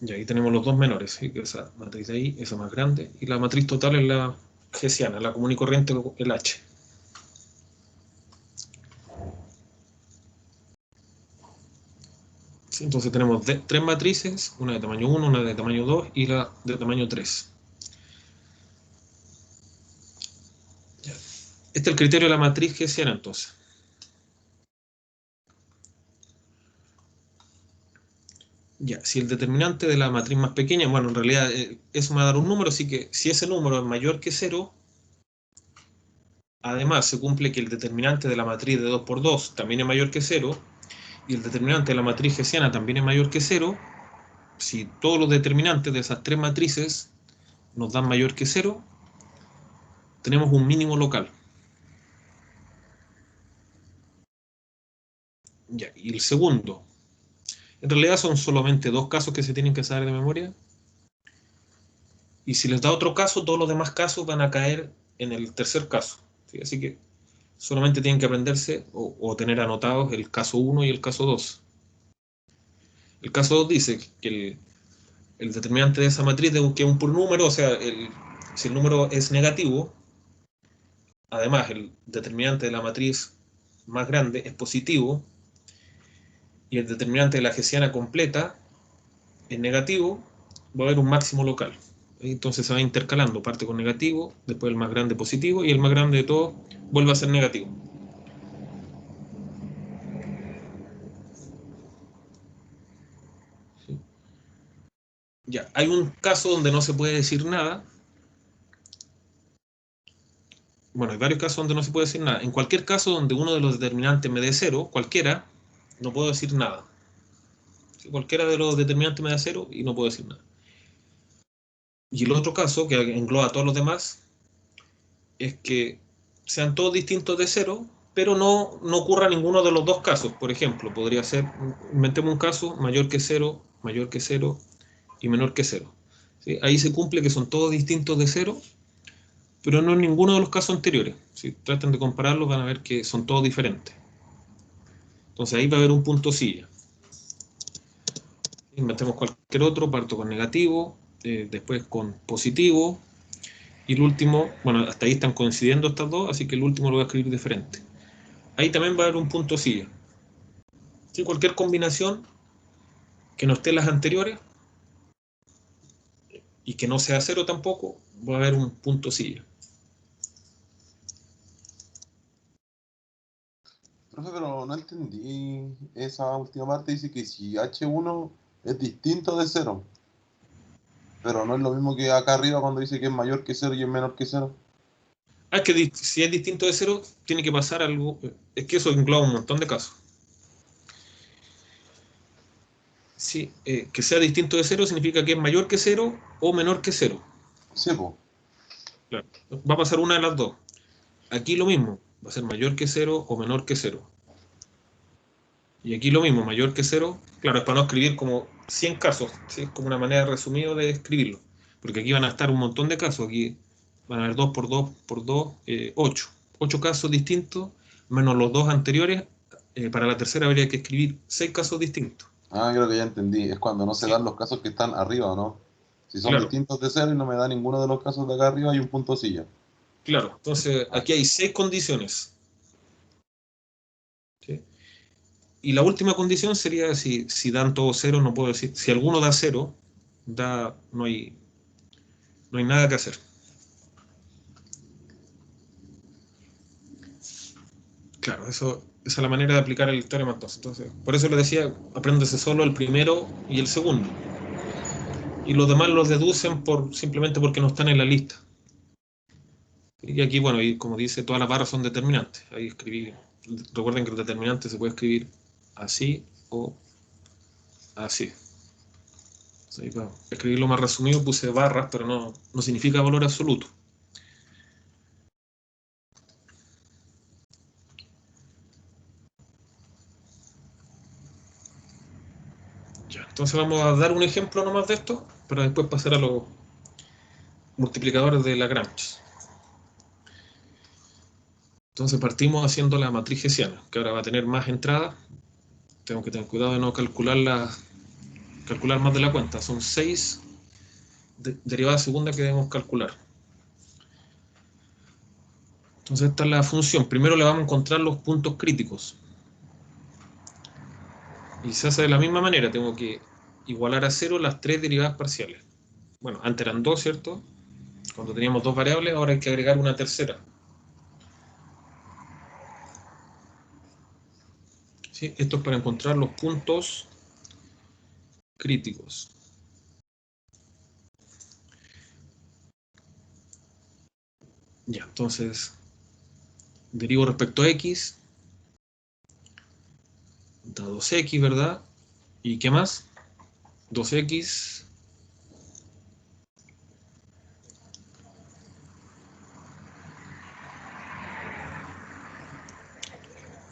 Y ahí tenemos los dos menores, ¿sí? Esa matriz de ahí, esa más grande, y la matriz total es la hessiana, la común y corriente, el H. ¿Sí? Entonces tenemos 3 matrices, una de tamaño 1, una de tamaño 2 y la de tamaño 3. Ya. Este es el criterio de la matriz hessiana, entonces. Ya, si el determinante de la matriz más pequeña, bueno, en realidad eso me va a dar un número, así que si ese número es mayor que 0, además se cumple que el determinante de la matriz de 2 por 2 también es mayor que 0, y el determinante de la matriz hessiana también es mayor que 0, si todos los determinantes de esas 3 matrices nos dan mayor que 0, tenemos un mínimo local. Ya, y el segundo, en realidad son solamente 2 casos que se tienen que saber de memoria. Y si les da otro caso, todos los demás casos van a caer en el tercer caso. ¿Sí? Así que solamente tienen que aprenderse o tener anotados el caso 1 y el caso 2. El caso 2 dice que el determinante de esa matriz que es un puro número, o sea, si el número es negativo, además el determinante de la matriz más grande es positivo, y el determinante de la hessiana completa es negativo, va a haber un máximo local. Entonces se va intercalando, parte con negativo, después el más grande positivo, y el más grande de todos vuelve a ser negativo. ¿Sí? Ya, hay un caso donde no se puede decir nada. Bueno, hay varios casos donde no se puede decir nada. En cualquier caso donde uno de los determinantes me dé 0, cualquiera, no puedo decir nada. ¿Sí? Cualquiera de los determinantes me da 0 y no puedo decir nada. Y el otro caso, que engloba a todos los demás, es que sean todos distintos de 0, pero no ocurra ninguno de los dos casos. Por ejemplo, podría ser, inventemos un caso, mayor que 0 y menor que 0. ¿Sí? Ahí se cumple que son todos distintos de 0, pero no en ninguno de los casos anteriores. Si tratan de compararlos, van a ver que son todos diferentes. Entonces ahí va a haber un punto silla. Inventemos cualquier otro, parto con negativo, después con positivo, y el último, bueno, hasta ahí están coincidiendo estas dos, así que el último lo voy a escribir diferente. Ahí también va a haber un punto silla. ¿Sí? Cualquier combinación que no esté en las anteriores y que no sea 0 tampoco, va a haber un punto silla. Profe, pero no entendí esa última parte. Dice que si H1 es distinto de 0, pero no es lo mismo que acá arriba cuando dice que es mayor que 0 y es menor que 0. Ah, es que si es distinto de 0, tiene que pasar algo. Es que eso engloba un montón de casos. Sí, que sea distinto de 0 significa que es mayor que 0 o menor que 0. Sí, po. Claro. Va a pasar una de las dos. Aquí lo mismo, va a ser mayor que 0 o menor que 0. Y aquí lo mismo, mayor que 0. Claro, es para no escribir como 100 casos, ¿sí? Es como una manera resumida de escribirlo. Porque aquí van a estar un montón de casos. Aquí van a haber 2 por 2 por 2, 8. 8 casos distintos, menos los dos anteriores. Para la tercera habría que escribir 6 casos distintos. Ah, creo que ya entendí. Es cuando no se Sí, dan los casos que están arriba, ¿no? Si son claro, distintos de 0 y no me da ninguno de los casos de acá arriba, hay un punto silla. claro. Entonces, Ah, aquí hay 6 condiciones. ¿Sí? Y la última condición sería si dan todos 0, no puedo decir. Si alguno da 0, no hay nada que hacer. Claro, esa es la manera de aplicar el teorema entonces. Por eso le decía, apréndese solo el primero y el segundo. Y los demás los deducen simplemente porque no están en la lista. Y aquí, bueno, y como dice, todas las barras son determinantes. Ahí escribí, recuerden que el determinante se puede escribir así o así. Ahí para escribirlo más resumido puse barras, pero no significa valor absoluto. Ya, entonces vamos a dar un ejemplo nomás de esto, para después pasar a los multiplicadores de Lagrange. Entonces partimos haciendo la matriz hessiana, que ahora va a tener más entradas. Tengo que tener cuidado de no calcular más de la cuenta. Son 6 derivadas segundas que debemos calcular. Entonces esta es la función. Primero le vamos a encontrar los puntos críticos. Y se hace de la misma manera. Tengo que igualar a 0 las 3 derivadas parciales. Bueno, antes eran 2, ¿cierto? Cuando teníamos 2 variables, ahora hay que agregar una tercera. ¿Sí? Esto es para encontrar los puntos críticos. Ya, entonces derivo respecto a x, da 2x, ¿verdad? ¿Y qué más? 2x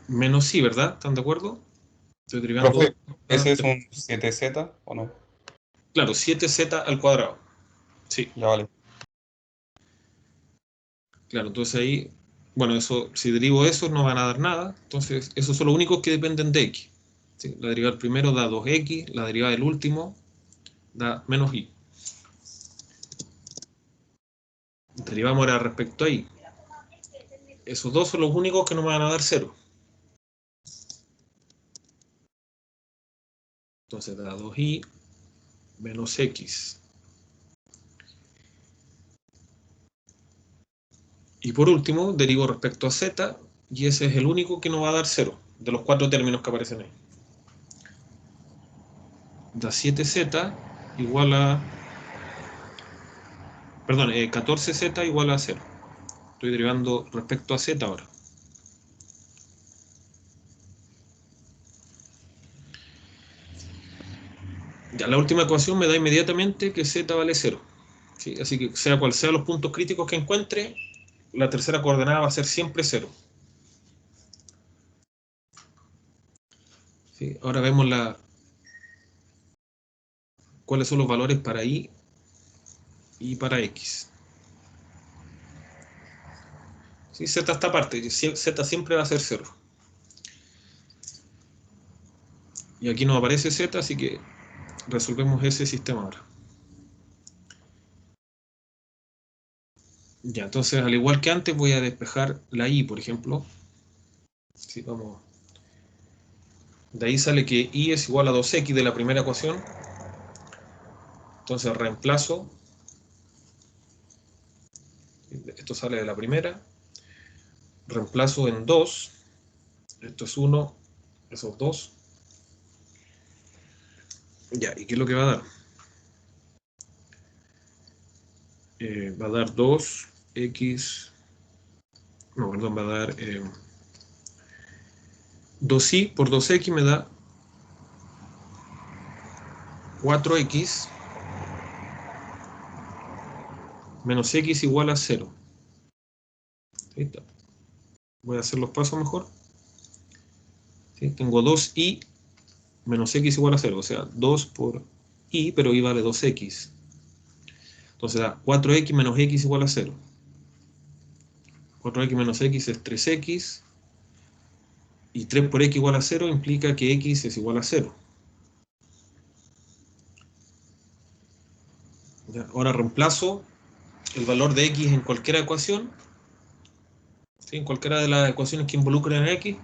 menos y, ¿verdad? ¿Están de acuerdo? Estoy derivando. Profe, ¿ese es un 7Z o no? Claro, 7z al cuadrado. Sí, Ya vale. claro, entonces ahí, bueno, eso, si derivo eso no van a dar nada. Entonces, esos son los únicos que dependen de x. ¿Sí? La derivada del primero da 2x, la derivada del último da menos y. Derivamos ahora respecto a y. Esos dos son los únicos que no me van a dar 0. Entonces da 2y menos x. Y por último, derivo respecto a z, y ese es el único que no va a dar 0, de los 4 términos que aparecen ahí. Da 7z igual a... Perdón, 14z igual a 0. Estoy derivando respecto a z ahora. Ya, la última ecuación me da inmediatamente que z vale 0. ¿Sí? Así que sea cual sea los puntos críticos que encuentre, la tercera coordenada va a ser siempre 0. ¿Sí? Ahora vemos cuáles son los valores para y para x. ¿Sí? Z está aparte, z siempre va a ser 0. Y aquí no aparece z, así que resolvemos ese sistema ahora. Ya, entonces al igual que antes voy a despejar la y, por ejemplo. Sí, vamos. De ahí sale que y es igual a 2x de la primera ecuación. Entonces reemplazo. Esto sale de la primera. Reemplazo en 2. Esto es 1. Eso es 2. Ya, ¿y qué es lo que va a dar? Va a dar 2x. No, perdón, va a dar 2y por 2x me da 4x menos x igual a 0. Ahí está. Voy a hacer los pasos mejor. ¿sí? Tengo 2i menos x igual a 0, o sea, 2 por i, pero i vale 2x. Entonces da 4x menos x igual a 0. 4x menos x es 3x, y 3 por x igual a 0 implica que x es igual a 0. ¿Ya? Ahora reemplazo el valor de x en cualquier ecuación, ¿sí? En cualquiera de las ecuaciones que involucren a x.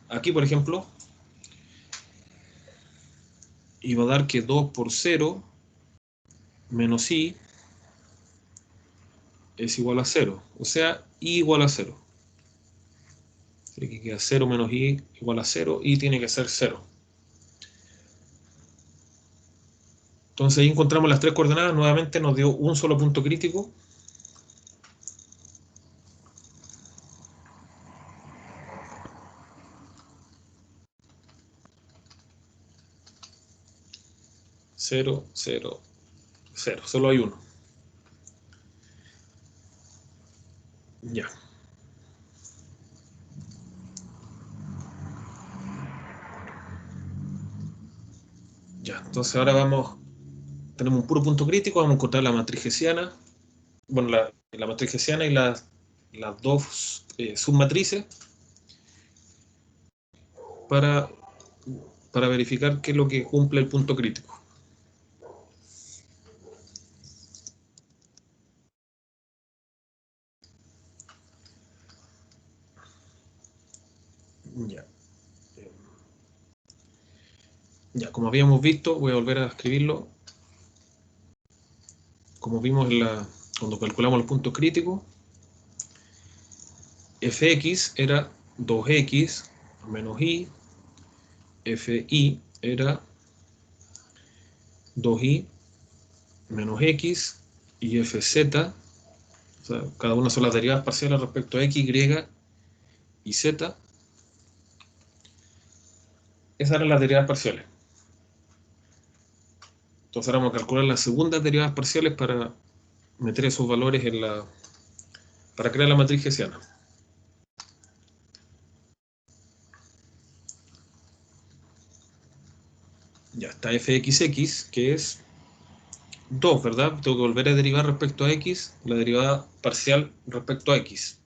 Aquí, por ejemplo, iba a dar que 2 por 0 menos i es igual a 0. O sea, i igual a 0. Así que queda 0 menos i igual a 0. I tiene que ser 0. Entonces ahí encontramos las tres coordenadas. Nuevamente nos dio un solo punto crítico. Cero, 0, 0. Solo hay uno. Ya. Ya, entonces ahora tenemos un puro punto crítico, vamos a encontrar la matriz hessiana, bueno, la matriz hessiana y las dos submatrices para verificar qué es lo que cumple el punto crítico. Ya. Ya, como habíamos visto, voy a volver a escribirlo. Como vimos cuando calculamos los puntos críticos, fx era 2x menos i, fi era 2i menos x, y fz, o sea, cada una son las derivadas parciales respecto a x, y y z. Esas eran las derivadas parciales. Entonces ahora vamos a calcular las segundas derivadas parciales para meter esos valores para crear la matriz hessiana. Ya está fxx, que es 2, ¿verdad? Tengo que volver a derivar respecto a x, la derivada parcial respecto a x.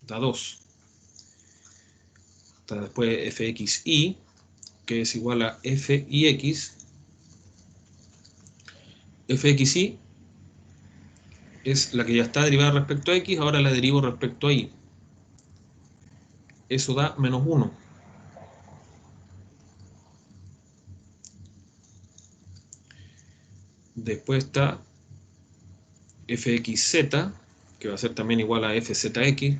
Da 2. Está después fxy, que es igual a fix. Fxy es la que ya está derivada respecto a x, ahora la derivo respecto a y. Eso da menos 1. Después está fxz, que va a ser también igual a fzx.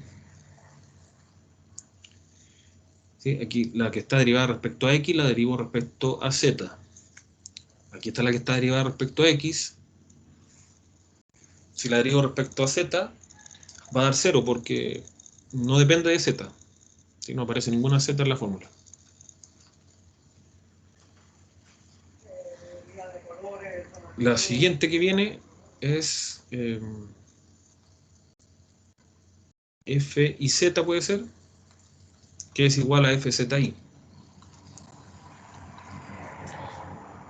¿Sí? Aquí la que está derivada respecto a x la derivo respecto a z. Aquí está la que está derivada respecto a x. Si la derivo respecto a z, va a dar 0 porque no depende de z. ¿Sí? No aparece ninguna z en la fórmula. La siguiente que viene es f y z, puede ser, que es igual a fzi.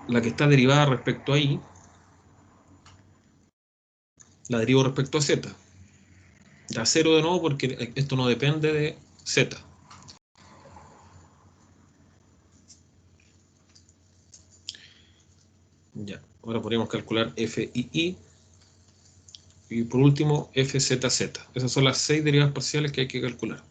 La que está derivada respecto a y la derivo respecto a z. Da 0 de nuevo porque esto no depende de z. Ya, ahora podríamos calcular f y i. Y por último, fzz. Esas son las 6 derivadas parciales que hay que calcular.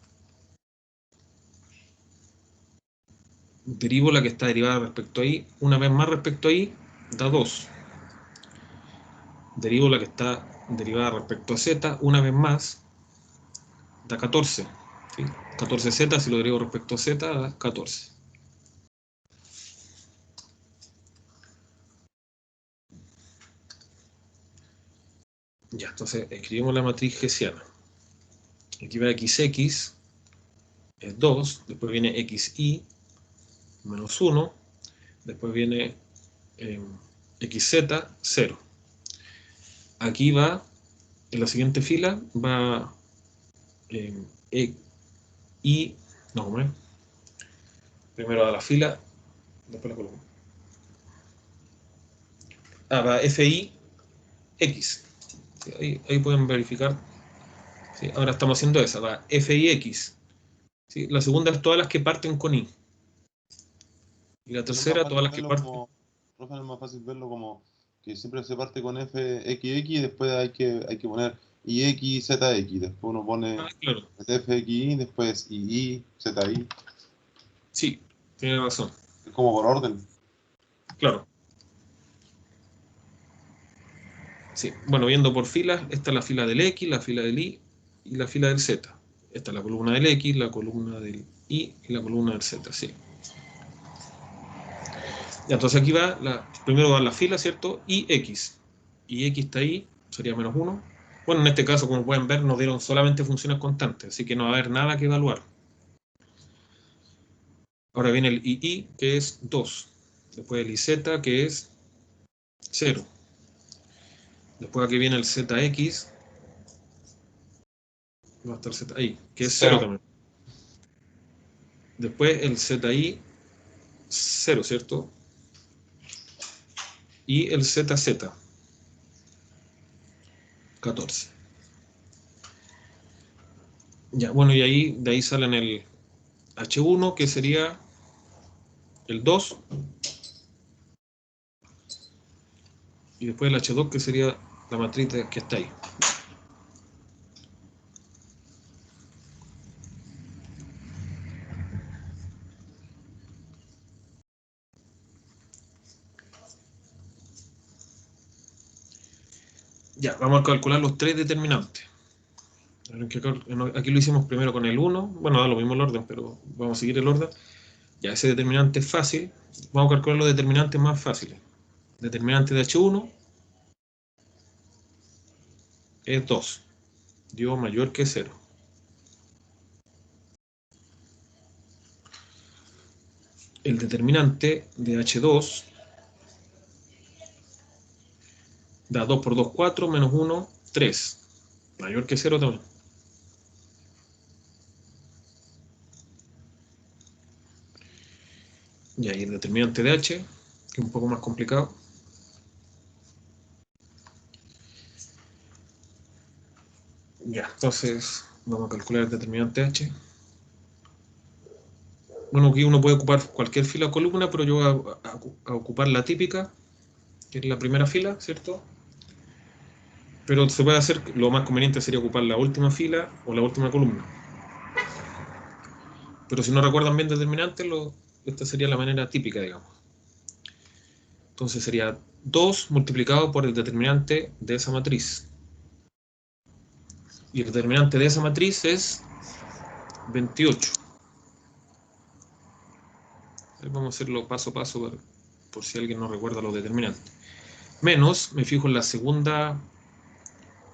Derivo la que está derivada respecto a y. Una vez más respecto a y, da 2. Derivo la que está derivada respecto a z. Una vez más, da 14. ¿Sí? 14z, si lo derivo respecto a z, da 14. Ya, entonces escribimos la matriz hessiana. Aquí va xx, es 2, después viene xy, menos 1, después viene xz, 0. Aquí va, en la siguiente fila, va y No, ¿cómo es? Primero a la fila, después la columna. Va FI X. Sí, ahí pueden verificar. Sí, ahora estamos haciendo esa, va FI X. Sí, la segunda es todas las que parten con I. Y la No es más tercera, todas fácil las que verlo parten. como, profe, no es más fácil verlo como que siempre se parte con FXX y después hay que poner IXZX. Después uno pone Claro. FXI, después II, ZI. Sí, tiene razón. Es como por orden. Claro. Sí, bueno, viendo por filas, esta es la fila del X, la fila del Y y la fila del Z. Esta es la columna del X, la columna del Y y la columna del Z, sí. Ya, entonces aquí va, primero va la fila, ¿cierto? Y X. Y X está ahí, sería menos 1. Bueno, en este caso, como pueden ver, nos dieron solamente funciones constantes, así que no va a haber nada que evaluar. Ahora viene el II, que es 2. Después el IZ, que es 0. Después aquí viene el ZX, va a estar Z ahí, que es 0 0. también. Después el ZI, 0, ¿cierto? Y el ZZ, 14. Ya, bueno, y ahí, de ahí salen el H1, que sería el 2, y después el H2, que sería la matriz que está ahí. Ya, vamos a calcular los tres determinantes. Aquí lo hicimos primero con el 1, bueno, da lo mismo el orden, pero vamos a seguir el orden. Ya, ese determinante es fácil. Vamos a calcular los determinantes más fáciles. Determinante de H1 es 2, dio mayor que 0. El determinante de H2 da 2 por 2, 4, menos 1, 3. Mayor que 0 también. Y ahí el determinante de H, que es un poco más complicado. Ya, entonces vamos a calcular el determinante H. Bueno, aquí uno puede ocupar cualquier fila o columna, pero yo voy a ocupar la típica, que es la primera fila, ¿cierto? Pero se puede hacer, lo más conveniente sería ocupar la última fila o la última columna. Pero si no recuerdan bien determinantes, esta sería la manera típica, digamos. Entonces sería 2 multiplicado por el determinante de esa matriz. Y el determinante de esa matriz es 28. Vamos a hacerlo paso a paso por si alguien no recuerda los determinantes. Menos, me fijo en la segunda,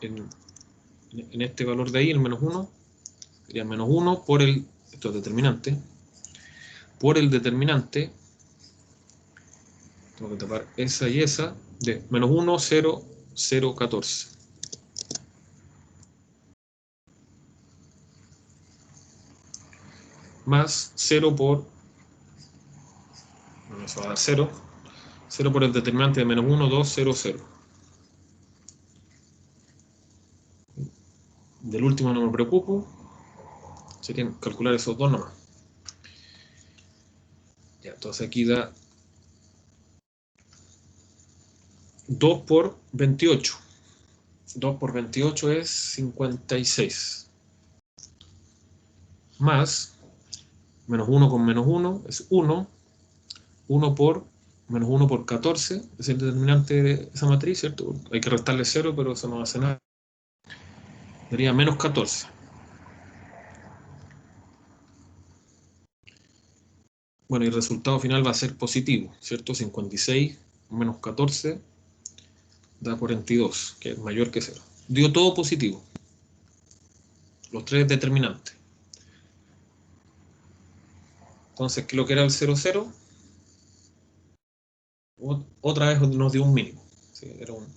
en este valor de ahí, el menos 1. Sería menos 1 por esto es determinante, por el determinante, tengo que tapar esa y esa, de menos 1, 0, 0, 14. Más 0 por, bueno, eso va a dar 0, 0 por el determinante de menos 1, 2, 0, 0. Del último no me preocupo, serían calcular esos dos nomás. Ya, entonces aquí da 2 por 28. 2 por 28 es 56. Más, menos 1 con menos 1 es 1. 1 por menos 1 por 14 es el determinante de esa matriz, ¿cierto? Hay que restarle 0, pero eso no hace nada. Daría menos 14. Bueno, y el resultado final va a ser positivo, ¿cierto? 56 menos 14 da 42, que es mayor que 0. Dio todo positivo. Los tres determinantes. Entonces, ¿qué es lo que era el 0, 0? Otra vez nos dio un mínimo. ¿Sí? Era un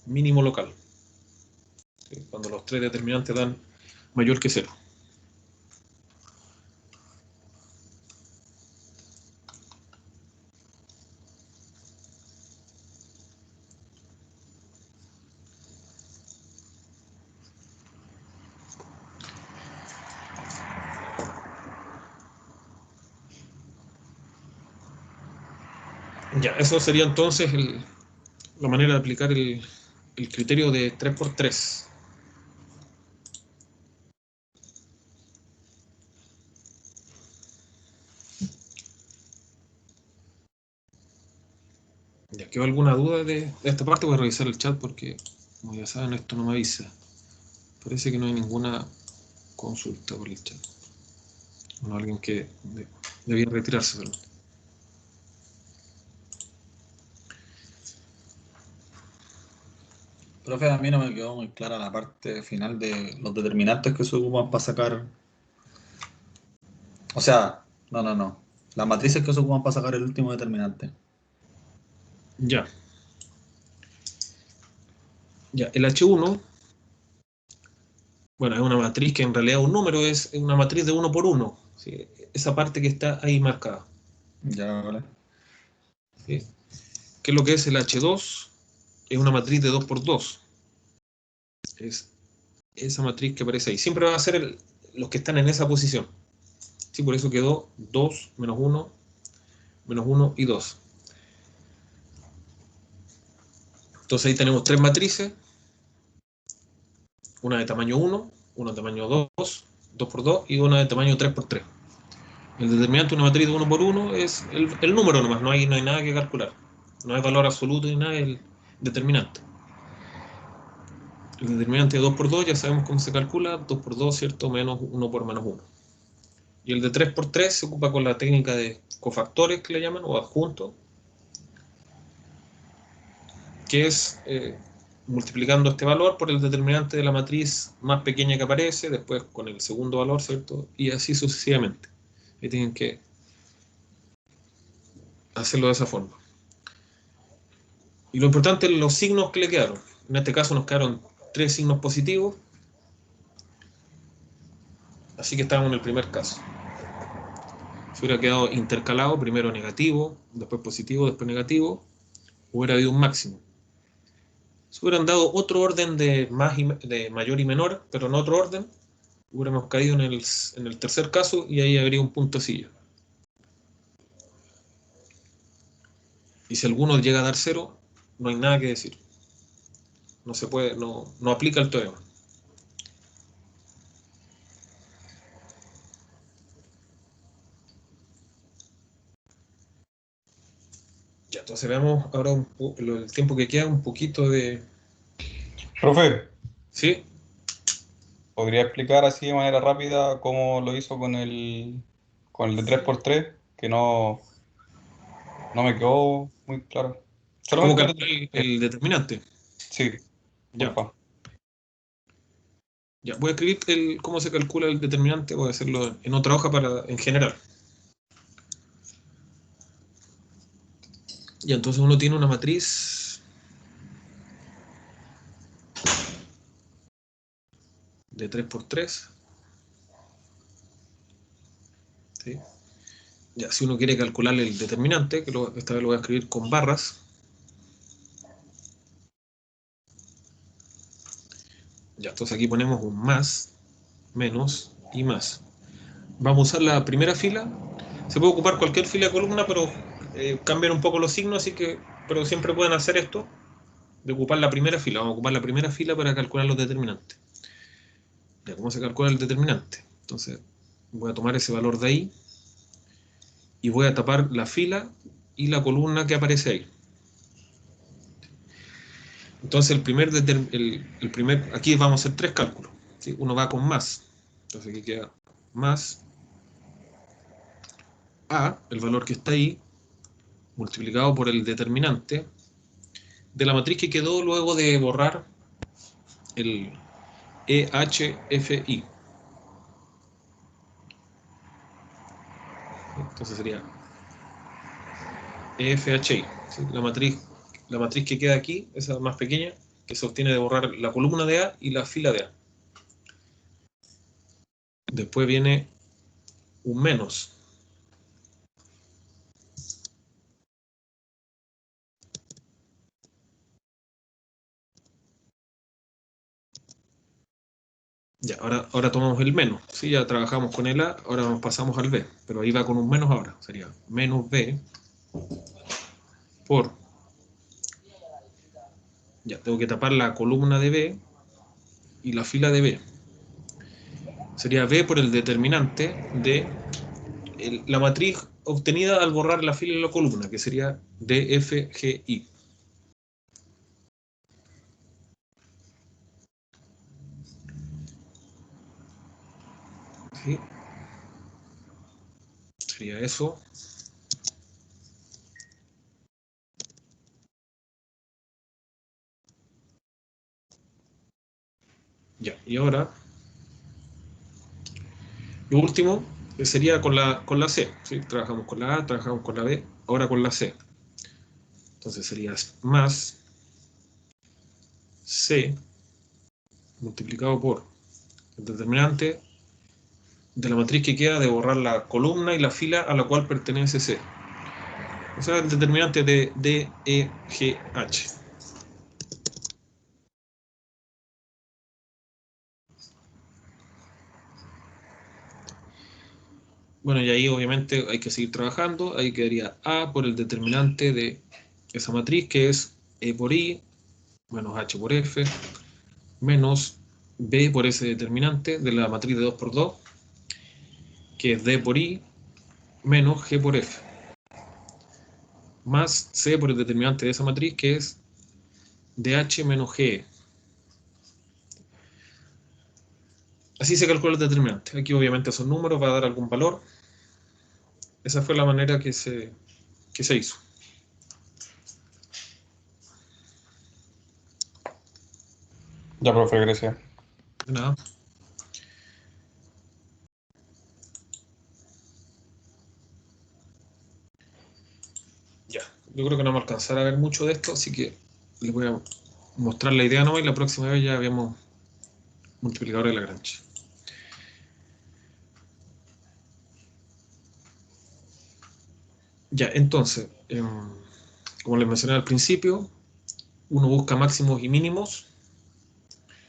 mínimo local. ¿Sí? Cuando los tres determinantes dan mayor que 0. Ya, eso sería entonces la manera de aplicar el criterio de 3×3. ¿Ya quedó alguna duda de esta parte? Voy a revisar el chat porque, como ya saben, esto no me avisa. Parece que no hay ninguna consulta por el chat. Bueno, alguien que debía retirarse, perdón. Profe, a mí no me quedó muy clara la parte final de los determinantes que se ocupan para sacar. O sea, no. Las matrices que se ocupan para sacar el último determinante. Ya. Ya, el H1, bueno, es una matriz que en realidad un número es una matriz de 1 por 1. ¿Sí? Esa parte que está ahí marcada. Ya, vale. ¿Sí? ¿Qué es lo que es el H2? Es una matriz de 2 por 2. Es esa matriz que aparece ahí. Siempre va a ser los que están en esa posición. ¿Sí? Por eso quedó 2, menos 1, menos 1 y 2. Entonces ahí tenemos tres matrices. Una de tamaño 1, una de tamaño 2, 2 por 2 y una de tamaño 3 por 3. El determinante de una matriz de 1 por 1 es el número nomás, no hay nada que calcular. No hay valor absoluto ni nada del determinante. El determinante de 2 por 2 ya sabemos cómo se calcula, 2 por 2, ¿cierto? Menos 1 por menos 1. Y el de 3 por 3 se ocupa con la técnica de cofactores que le llaman, o adjunto, que es multiplicando este valor por el determinante de la matriz más pequeña que aparece, después con el segundo valor, ¿cierto? Y así sucesivamente. Ahí tienen que hacerlo de esa forma. Y lo importante es los signos que le quedaron. En este caso nos quedaron 3 signos positivos, así que estábamos en el primer caso. Si hubiera quedado intercalado, primero negativo, después positivo, después negativo, hubiera habido un máximo. Si hubieran dado otro orden de mayor y menor, pero en otro orden, hubiéramos caído en el tercer caso y ahí habría un puntecillo. Y si alguno llega a dar 0, no hay nada que decir. No se puede, no aplica el teorema. Ya, entonces veamos ahora el tiempo que queda, un poquito de... Profe, ¿Sí? ¿podría explicar así de manera rápida cómo lo hizo con el de 3×3? Que no me quedó muy claro. ¿Cómo Solamente el calcular determinante. el determinante? Sí, Ya, porfa. ya. Voy a escribir cómo se calcula el determinante, voy a hacerlo en otra hoja en general. Ya, entonces uno tiene una matriz de 3 por 3. ¿Sí? Ya, si uno quiere calcular el determinante, que esta vez lo voy a escribir con barras. Ya, entonces aquí ponemos un más, menos y más. Vamos a usar la primera fila. Se puede ocupar cualquier fila de columna, pero cambian un poco los signos, pero siempre pueden hacer esto, de ocupar la primera fila. Vamos a ocupar la primera fila para calcular los determinantes. Ya, ¿cómo se calcula el determinante? Entonces, voy a tomar ese valor de ahí y voy a tapar la fila y la columna que aparece ahí. Entonces, aquí vamos a hacer tres cálculos. ¿Sí? Uno va con más. Entonces, aquí queda más A, el valor que está ahí, multiplicado por el determinante de la matriz que quedó luego de borrar el EHFI. Entonces sería EFHI. ¿Sí? La matriz que queda aquí, esa más pequeña, que se obtiene de borrar la columna de A y la fila de A. Después viene un menos. Ya, ahora tomamos el menos. ¿Sí? Ya trabajamos con el A, ahora nos pasamos al B. Pero ahí va con un menos ahora. Sería menos B por, ya tengo que tapar la columna de B y la fila de B. Sería B por el determinante de la matriz obtenida al borrar la fila y la columna, que sería DFGI. ¿Sí? Sería eso. Ya, y ahora lo último sería con la C. ¿Sí? Trabajamos con la A, trabajamos con la B, ahora con la C. Entonces sería más C multiplicado por el determinante de la matriz que queda de borrar la columna y la fila a la cual pertenece C. O sea, el determinante de DEGH. Bueno, y ahí obviamente hay que seguir trabajando. Ahí quedaría A por el determinante de esa matriz, que es E por I, menos H por F, menos B por ese determinante de la matriz de 2 por 2, que es D por I, menos G por F, más C por el determinante de esa matriz, que es DH menos GE. Así se calcula el determinante. Aquí obviamente son números, va a dar algún valor. Esa fue la manera que se hizo. Ya, profe, gracias. De nada. Ya, yo creo que no vamos a alcanzar a ver mucho de esto, así que les voy a mostrar la idea nomás y la próxima vez ya vemos multiplicadores de Lagrange. Ya, entonces, como les mencioné al principio, uno busca máximos y mínimos.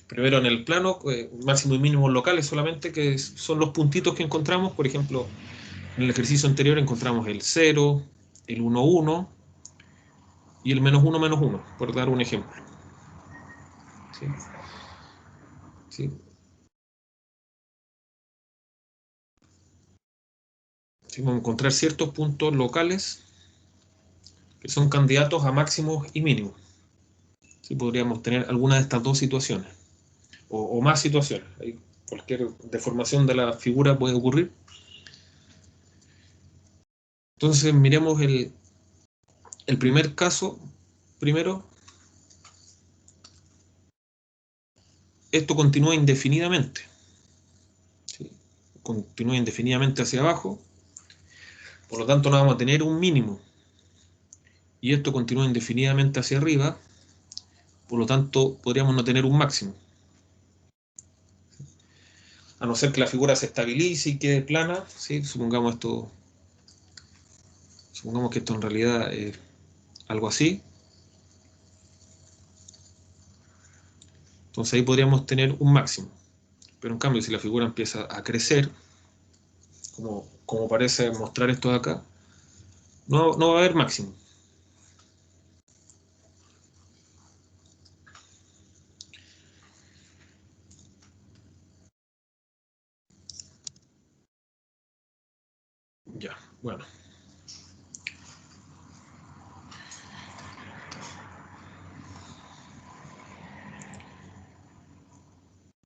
Primero en el plano, máximos y mínimos locales solamente, que son los puntitos que encontramos. Por ejemplo, en el ejercicio anterior encontramos el 0, el 1, 1 y el menos 1, menos 1, por dar un ejemplo. ¿Sí? ¿Sí? ¿Sí? Vamos a encontrar ciertos puntos locales que son candidatos a máximos y mínimos. ¿Sí? Podríamos tener alguna de estas dos situaciones, o más situaciones. Hay cualquier deformación de la figura puede ocurrir. Entonces miremos el primer caso primero. Esto continúa indefinidamente. ¿Sí? Continúa indefinidamente hacia abajo. Por lo tanto no vamos a tener un mínimo. Y esto continúa indefinidamente hacia arriba. Por lo tanto podríamos no tener un máximo. A no ser que la figura se estabilice y quede plana. ¿Sí? Supongamos que esto en realidad es algo así. Entonces ahí podríamos tener un máximo. Pero en cambio, si la figura empieza a crecer, como parece mostrar esto de acá, no va a haber máximo. Ya, bueno.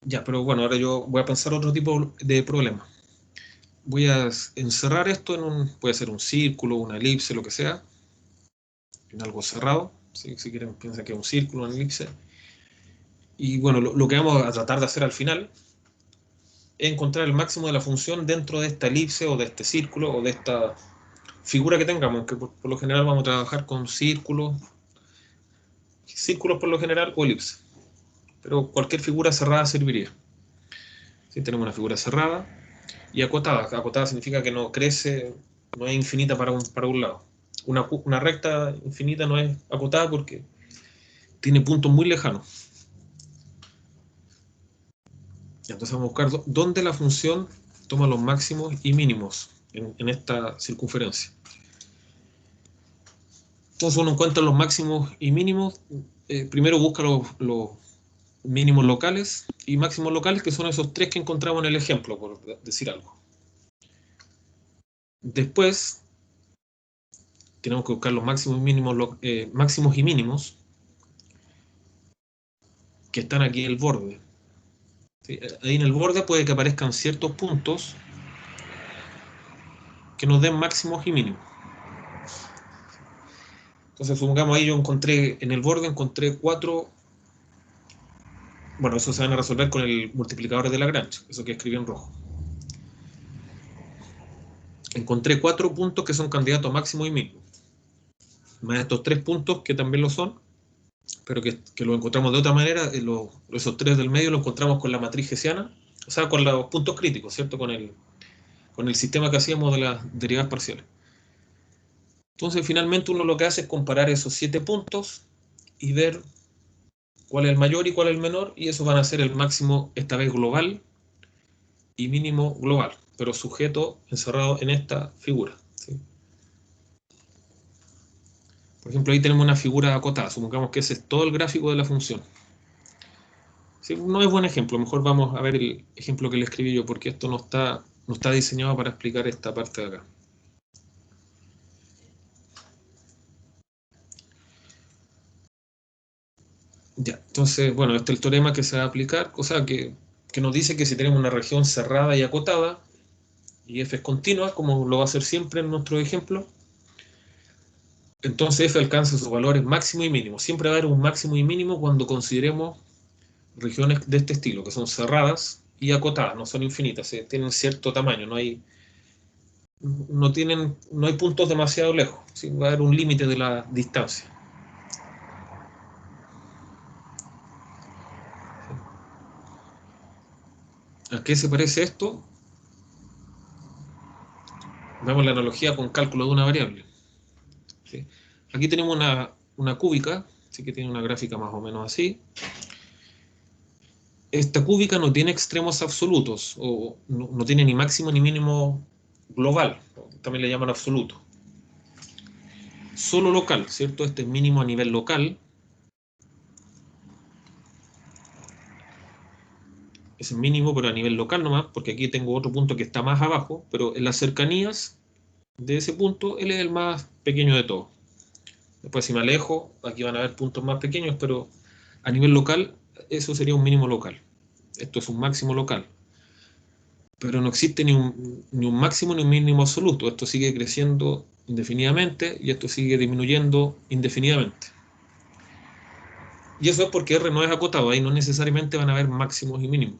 Ya, pero bueno, ahora yo voy a pensar otro tipo de problema. Voy a encerrar esto puede ser un círculo, una elipse, lo que sea, en algo cerrado. ¿Sí? Si quieren, piensen que es un círculo, una elipse. Y bueno, lo que vamos a tratar de hacer al final es encontrar el máximo de la función dentro de esta elipse o de este círculo o de esta figura que tengamos, que por lo general vamos a trabajar con círculos por lo general o elipse. Pero cualquier figura cerrada serviría. ¿Sí? Tenemos una figura cerrada y acotada. Acotada significa que no crece, no es infinita para un lado. Una recta infinita no es acotada porque tiene puntos muy lejanos. Entonces vamos a buscar dónde la función toma los máximos y mínimos en esta circunferencia. Entonces uno encuentra los máximos y mínimos. Primero busca los mínimos locales y máximos locales, que son esos tres que encontramos en el ejemplo, por decir algo. Después tenemos que buscar los máximos y mínimos que están aquí en el borde. ¿Sí? Ahí en el borde puede que aparezcan ciertos puntos que nos den máximos y mínimos. Entonces supongamos ahí yo encontré, en el borde encontré 4, bueno, eso se van a resolver con el multiplicador de Lagrange, eso que escribí en rojo. Encontré 4 puntos que son candidatos a máximo y mínimo, más estos 3 puntos que también lo son, pero que lo encontramos de otra manera. Esos 3 del medio lo encontramos con la matriz hessiana, o sea, con los puntos críticos, ¿cierto? Con el sistema que hacíamos de las derivadas parciales. Entonces, finalmente uno lo que hace es comparar esos 7 puntos y ver cuál es el mayor y cuál es el menor, y eso van a ser el máximo, esta vez global, y mínimo global, pero sujeto encerrado en esta figura, ¿sí? Por ejemplo, ahí tenemos una figura acotada, supongamos que ese es todo el gráfico de la función. Sí, no es buen ejemplo, mejor vamos a ver el ejemplo que le escribí yo, porque esto no está diseñado para explicar esta parte de acá. Ya, entonces, bueno, este es el teorema que se va a aplicar, o sea, que nos dice que si tenemos una región cerrada y acotada, y f es continua, como lo va a hacer siempre en nuestro ejemplo, entonces f alcanza sus valores máximo y mínimo. Siempre va a haber un máximo y mínimo cuando consideremos regiones de este estilo, que son cerradas y acotadas, no son infinitas, tienen cierto tamaño, no hay puntos demasiado lejos, ¿sí? Va a haber un límite de la distancia. ¿A qué se parece esto? Vemos la analogía con cálculo de una variable, ¿sí? Aquí tenemos una cúbica, ¿sí? Que tiene una gráfica más o menos así. Esta cúbica no tiene extremos absolutos, o no tiene ni máximo ni mínimo global, también le llaman absoluto. Solo local, ¿cierto? Este es mínimo a nivel local. Es mínimo, pero a nivel local nomás, porque aquí tengo otro punto que está más abajo, pero en las cercanías de ese punto, él es el más pequeño de todos. Después, si me alejo, aquí van a haber puntos más pequeños, pero a nivel local, eso sería un mínimo local. Esto es un máximo local. Pero no existe ni un máximo ni un mínimo absoluto. Esto sigue creciendo indefinidamente y esto sigue disminuyendo indefinidamente. Y eso es porque R no es acotado, ahí no necesariamente van a haber máximos y mínimos.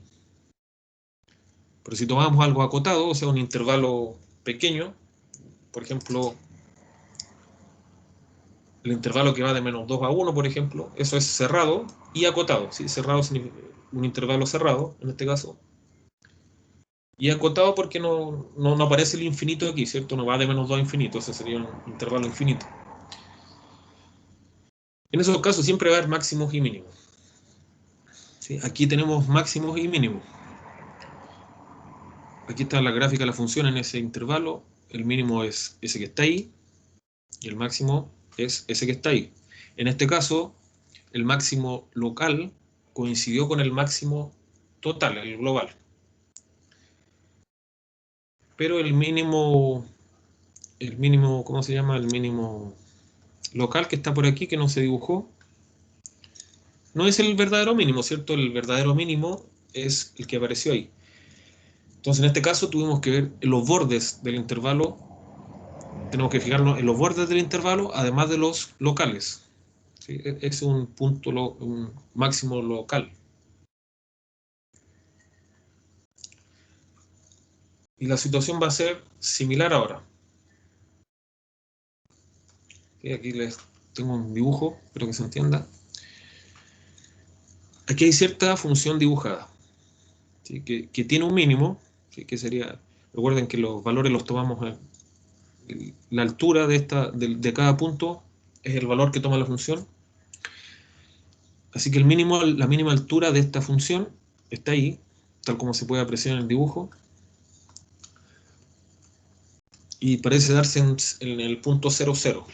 Pero si tomamos algo acotado, o sea, un intervalo pequeño, por ejemplo, el intervalo que va de menos 2 a 1, por ejemplo, eso es cerrado y acotado, ¿sí? Cerrado significa un intervalo cerrado, en este caso, y acotado porque no aparece el infinito aquí, ¿cierto? No va de menos 2 a infinito, ese sería un intervalo infinito. En esos casos siempre va a haber máximos y mínimos, ¿sí? Aquí tenemos máximos y mínimos. Aquí está la gráfica de la función en ese intervalo. El mínimo es ese que está ahí y el máximo es ese que está ahí. En este caso, el máximo local coincidió con el máximo total, el global. Pero el mínimo, ¿cómo se llama? El mínimo local que está por aquí, que no se dibujó, no es el verdadero mínimo, ¿cierto? El verdadero mínimo es el que apareció ahí. Entonces, en este caso, tuvimos que ver los bordes del intervalo, tenemos que fijarnos en los bordes del intervalo, además de los locales, ¿sí? Es un punto, un máximo local. Y la situación va a ser similar ahora. ¿Sí? Aquí les tengo un dibujo, espero que se entienda. Aquí hay cierta función dibujada, ¿sí? que tiene un mínimo, ¿sí? Que sería, recuerden que los valores los tomamos la altura de cada punto es el valor que toma la función. Así que la mínima altura de esta función está ahí, tal como se puede apreciar en el dibujo. Y parece darse en el punto 0, 0.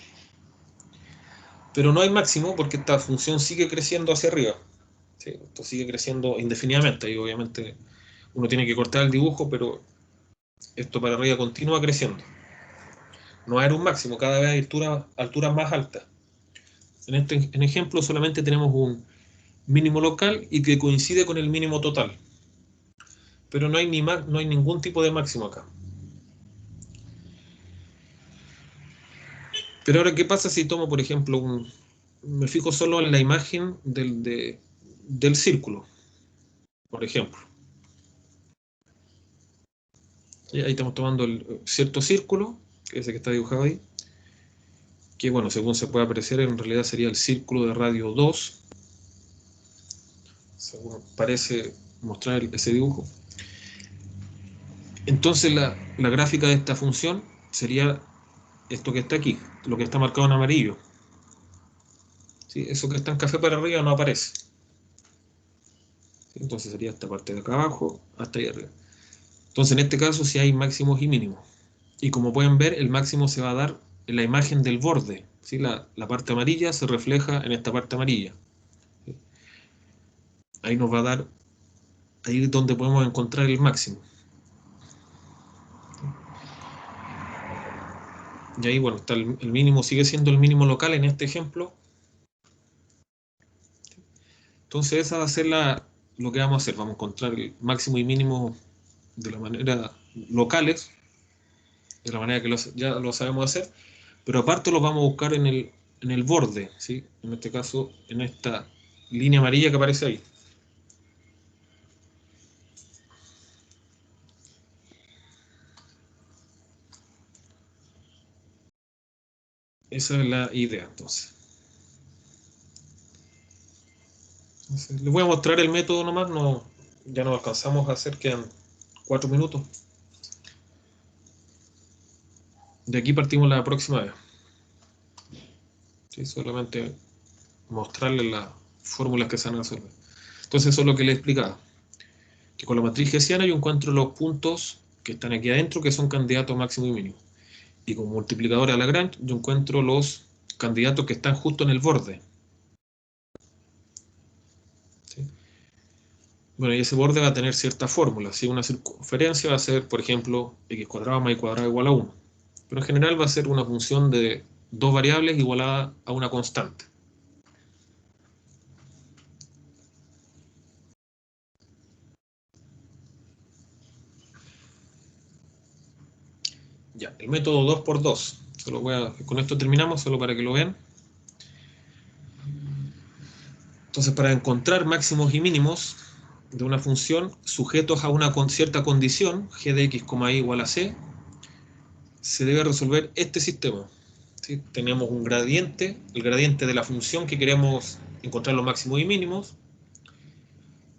Pero no hay máximo porque esta función sigue creciendo hacia arriba. ¿Sí? Esto sigue creciendo indefinidamente y obviamente uno tiene que cortar el dibujo, pero esto para arriba continúa creciendo. No va a haber un máximo, cada vez hay alturas más altas. En ejemplo solamente tenemos un mínimo local y que coincide con el mínimo total. Pero no hay ningún tipo de máximo acá. Pero ahora, ¿qué pasa si tomo, por ejemplo, me fijo solo en la imagen del círculo, por ejemplo? Y ahí estamos tomando cierto círculo, que es ese que está dibujado ahí, que bueno, según se puede apreciar, en realidad sería el círculo de radio 2, según parece mostrar ese dibujo. Entonces la gráfica de esta función sería esto que está aquí, lo que está marcado en amarillo. ¿Sí? Eso que está en café para arriba no aparece. ¿Sí? Entonces sería esta parte de acá abajo hasta ahí arriba. Entonces en este caso sí hay máximos y mínimos. Y como pueden ver, el máximo se va a dar en la imagen del borde. ¿Sí? La parte amarilla se refleja en esta parte amarilla. ¿Sí? Ahí nos va a dar, ahí es donde podemos encontrar el máximo. Y ahí, bueno, está el mínimo, sigue siendo el mínimo local en este ejemplo. Entonces esa va a ser lo que vamos a hacer. Vamos a encontrar el máximo y mínimo de la manera locales, de la manera que ya lo sabemos hacer, pero aparte lo vamos a buscar en el borde, ¿sí? En este caso, en esta línea amarilla que aparece ahí. Esa es la idea, entonces. Les voy a mostrar el método nomás, ya no alcanzamos a hacer, quedan 4 minutos. De aquí partimos la próxima vez. ¿Sí? Solamente mostrarles las fórmulas que se van a resolver. Entonces eso es lo que les explicaba. Que con la matriz hessiana yo encuentro los puntos que están aquí adentro, que son candidatos máximo y mínimo. Y con multiplicador a Lagrange yo encuentro los candidatos que están justo en el borde. ¿Sí? Bueno, y ese borde va a tener cierta fórmula. Si una circunferencia va a ser, por ejemplo, x cuadrado más y cuadrado igual a 1. Pero en general va a ser una función de dos variables igualada a una constante. Ya, el método 2×2. Con esto terminamos, solo para que lo vean. Entonces, para encontrar máximos y mínimos de una función sujetos a una cierta condición, g de x, y igual a c, se debe resolver este sistema. ¿Sí? Tenemos un gradiente, el gradiente de la función que queremos encontrar los máximos y mínimos,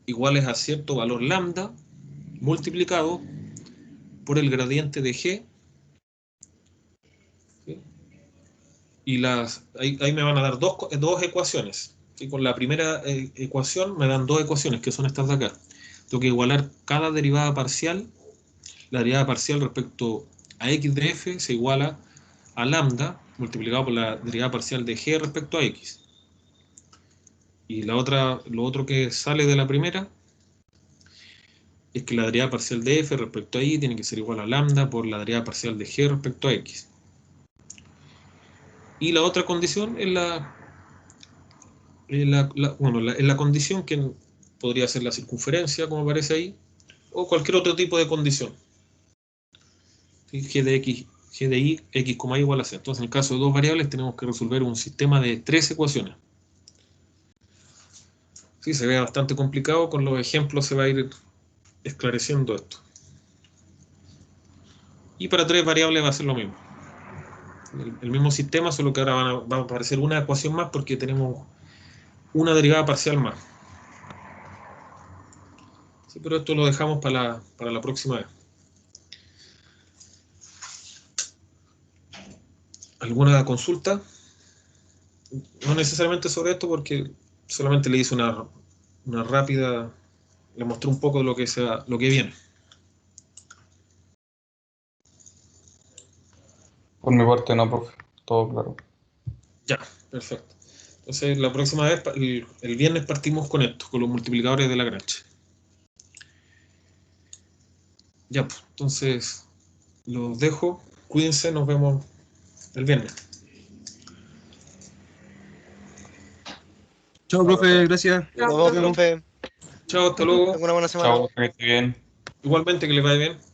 iguales a cierto valor lambda, multiplicado por el gradiente de g. ¿Sí? Y ahí me van a dar dos ecuaciones. ¿Sí? Con la primera ecuación me dan dos ecuaciones, que son estas de acá. Tengo que igualar cada derivada parcial. La derivada parcial respecto a x de f se iguala a lambda multiplicado por la derivada parcial de g respecto a x. Y lo otro que sale de la primera es que la derivada parcial de f respecto a y tiene que ser igual a lambda por la derivada parcial de g respecto a x. Y la otra condición es la condición que podría ser la circunferencia, como aparece ahí, o cualquier otro tipo de condición. ¿Sí? G de y, x, y igual a c. Entonces, en el caso de dos variables, tenemos que resolver un sistema de 3 ecuaciones. Sí, se ve bastante complicado, con los ejemplos se va a ir esclareciendo esto. Y para 3 variables va a ser lo mismo. El mismo sistema, solo que ahora va a aparecer una ecuación más porque tenemos una derivada parcial más. Sí, pero esto lo dejamos para la próxima vez. ¿Alguna consulta? No necesariamente sobre esto porque solamente le hice una rápida, le mostré un poco de lo que viene. Por mi parte no, profe. Todo claro. Ya, perfecto. Entonces, la próxima vez, el viernes partimos con esto, con los multiplicadores de Lagrange. Ya, pues, entonces, los dejo. Cuídense, nos vemos el viernes. Chao, profe, gracias. Nos vemos, profe. Chao, hasta luego. Tenga una buena semana. Chao, que esté bien. Igualmente, que les vaya bien.